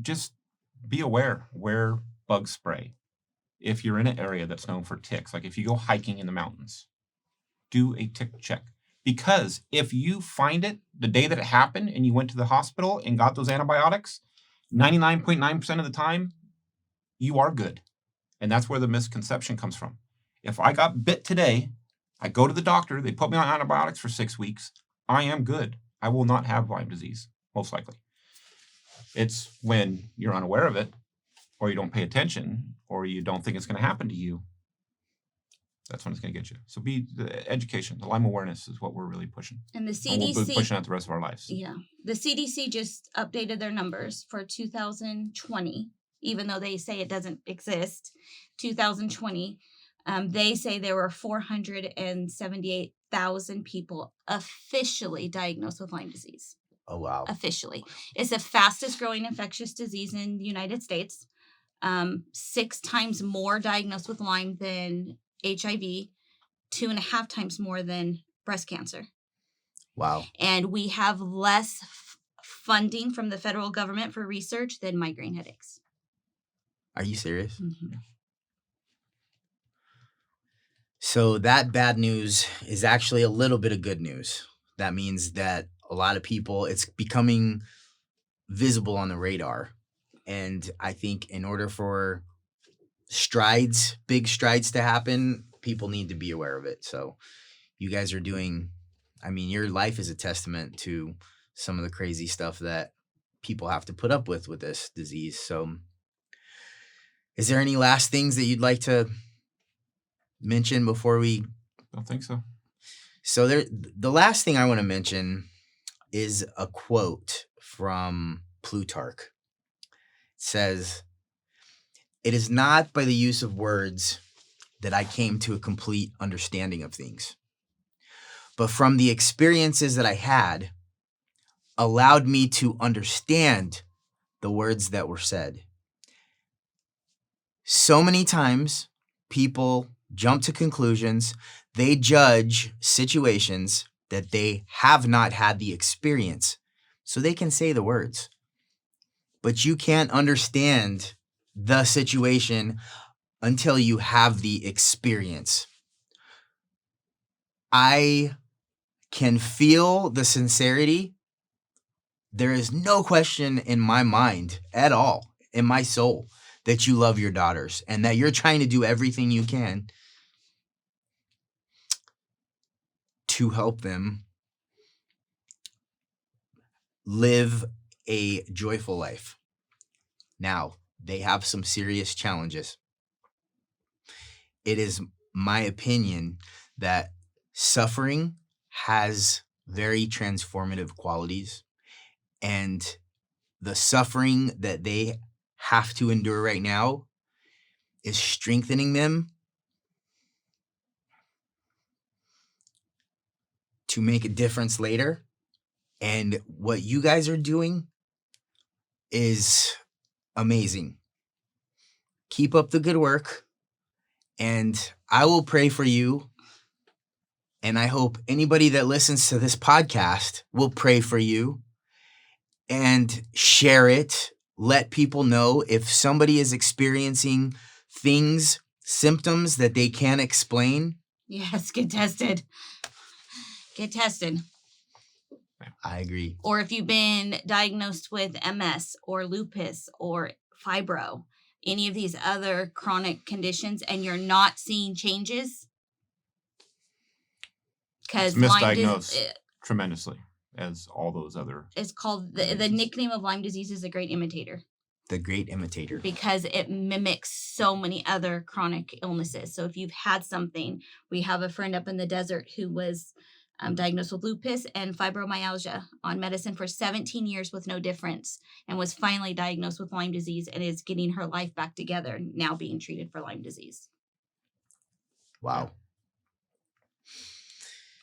Just be aware. Wear bug spray. If you're in an area that's known for ticks, like if you go hiking in the mountains, do a tick check. Because if you find it the day that it happened and you went to the hospital and got those antibiotics, 99.9% of the time, you are good. And that's where the misconception comes from. If I got bit today, I go to the doctor, they put me on antibiotics for 6 weeks, I am good. I will not have Lyme disease, most likely. It's when you're unaware of it, or you don't pay attention, or you don't think it's going to happen to you, that's when it's going to get you. So the education, the Lyme awareness is what we're really pushing. And the And we'll be CDC. pushing out the rest of our lives. Yeah. The CDC just updated their numbers for 2020, even though they say it doesn't exist. 2020, they say there were 478,000 people officially diagnosed with Lyme disease. Oh, wow. Officially. It's the fastest growing infectious disease in the United States. 6 times more diagnosed with Lyme than HIV, 2.5 times more than breast cancer. Wow. And we have less funding from the federal government for research than migraine headaches. Are you serious? Mm-hmm. So that bad news is actually a little bit of good news. That means that a lot of people, it's becoming visible on the radar. And I think in order for big strides to happen, people need to be aware of it. So you guys are doing, your life is a testament to some of the crazy stuff that people have to put up with this disease. So is there any last things that you'd like to mention before we? I don't think so. So the last thing I want to mention is a quote from Plutarch. It says, "It is not by the use of words that I came to a complete understanding of things, but from the experiences that I had allowed me to understand the words that were said." So many times people jump to conclusions. They judge situations that they have not had the experience. So they can say the words, but you can't understand the situation until you have the experience. I can feel the sincerity there is no question in my mind at all, in my soul, that you love your daughters and that you're trying to do everything you can to help them live a joyful life. Now, they have some serious challenges. It is my opinion that suffering has very transformative qualities, and the suffering that they have to endure right now is strengthening them to make a difference later. And what you guys are doing is amazing. Keep up the good work, and I will pray for you. And I hope anybody that listens to this podcast will pray for you and share it. Let people know if somebody is experiencing things, symptoms that they can't explain. Yes, get tested. Get tested. I agree. Or if you've been diagnosed with MS or lupus or fibro, any of these other chronic conditions, and you're not seeing changes, because It's misdiagnosed tremendously, as all those other. It's called the nickname of Lyme disease is the great imitator. The great imitator. Because it mimics so many other chronic illnesses. So if you've had something, we have a friend up in the desert who was diagnosed with lupus and fibromyalgia on medicine for 17 years with no difference, and was finally diagnosed with Lyme disease and is getting her life back together, now being treated for Lyme disease. Wow.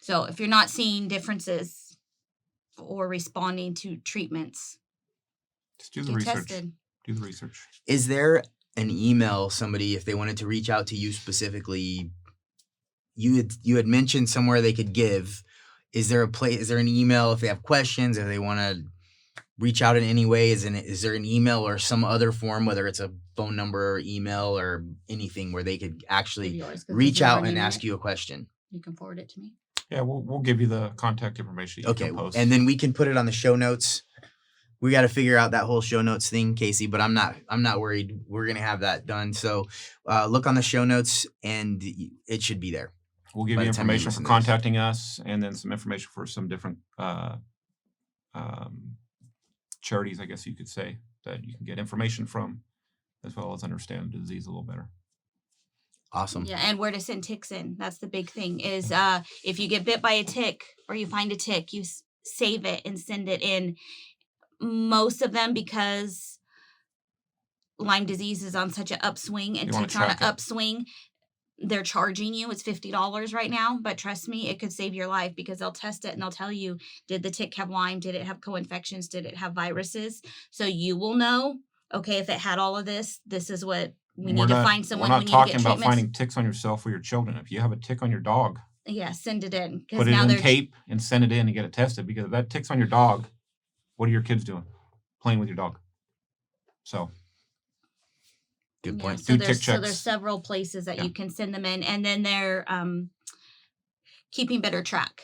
So if you're not seeing differences or responding to treatments, Just do the get research. tested. Do the research. Is there an email, somebody, if they wanted to reach out to you specifically? You had mentioned somewhere they could give. Is there an email if they have questions, if they want to reach out in any way? Is there an email or some other form, whether it's a phone number or email or anything, where they could actually reach out and ask you a question? You can forward it to me. Yeah, we'll give you the contact information. You can post. And then we can put it on the show notes. We got to figure out that whole show notes thing, Casey, but I'm not worried. We're going to have that done. So look on the show notes and it should be there. We'll give you information for contacting us, and then some information for some different charities, I guess you could say, that you can get information from, as well as understand the disease a little better. Awesome. Yeah, and where to send ticks in. That's the big thing is if you get bit by a tick or you find a tick, you save it and send it in. Most of them, because Lyme disease is on such an upswing and ticks on an upswing, they're charging you. It's $50 right now, but trust me, it could save your life, because they'll test it and they'll tell you, did the tick have Lyme? Did it have co-infections? Did it have viruses? So you will know, okay, if it had all of this, this is what we need to find someone. We're not talking about finding ticks on yourself or your children. If you have a tick on your dog, yeah, send it in. Put it in tape and send it in and get it tested, because if that tick's on your dog, what are your kids doing? Playing with your dog. So good point. So there's several places that you can send them in, and then they're keeping better track,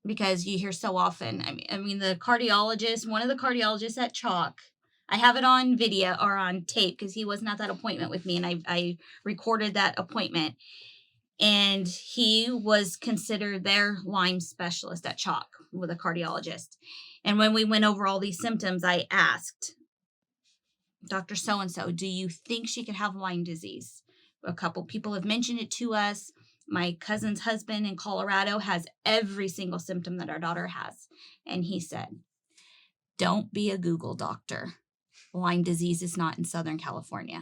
because you hear so often. I mean, one of the cardiologists at C.H.A.L.C, I have it on video or on tape, because he wasn't at that appointment with me, and I recorded that appointment, and he was considered their Lyme specialist at C.H.A.L.C with a cardiologist. And when we went over all these symptoms, I asked Dr. So-and-so, do you think she could have Lyme disease? A couple people have mentioned it to us. My cousin's husband in Colorado has every single symptom that our daughter has. And he said, don't be a Google doctor. Lyme disease is not in Southern California.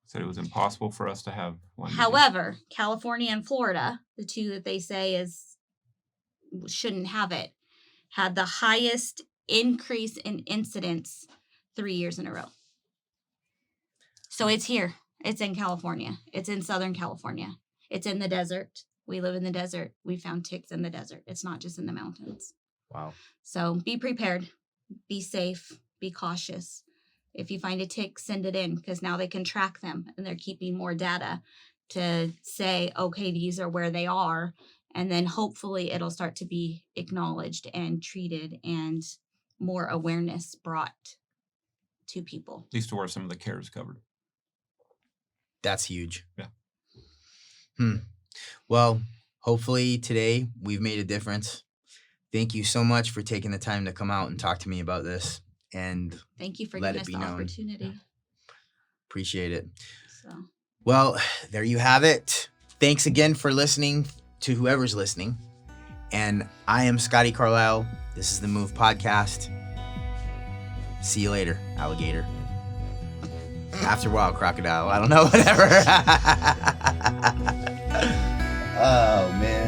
Said it was impossible for us to have Lyme disease. However, California and Florida, the two that they say shouldn't have it, had the highest increase in incidence 3 years in a row. So it's here. It's in California. It's in Southern California. It's in the desert. We live in the desert. We found ticks in the desert. It's not just in the mountains. Wow. So be prepared. Be safe. Be cautious. If you find a tick, send it in, because now they can track them, and they're keeping more data to say, okay, these are where they are, And then hopefully it'll start to be acknowledged and treated and more awareness brought to people. At least to where some of the care is covered. That's huge. Yeah. Well, hopefully today we've made a difference. Thank you so much for taking the time to come out and talk to me about this. And Thank you for let giving it us be the known. opportunity. Appreciate it. So Well, there you have it. Thanks again for listening to whoever's listening. And I am Scotty Carlisle. This is the Move Podcast. See you later, alligator. After a while, crocodile. I don't know, whatever. Oh, man.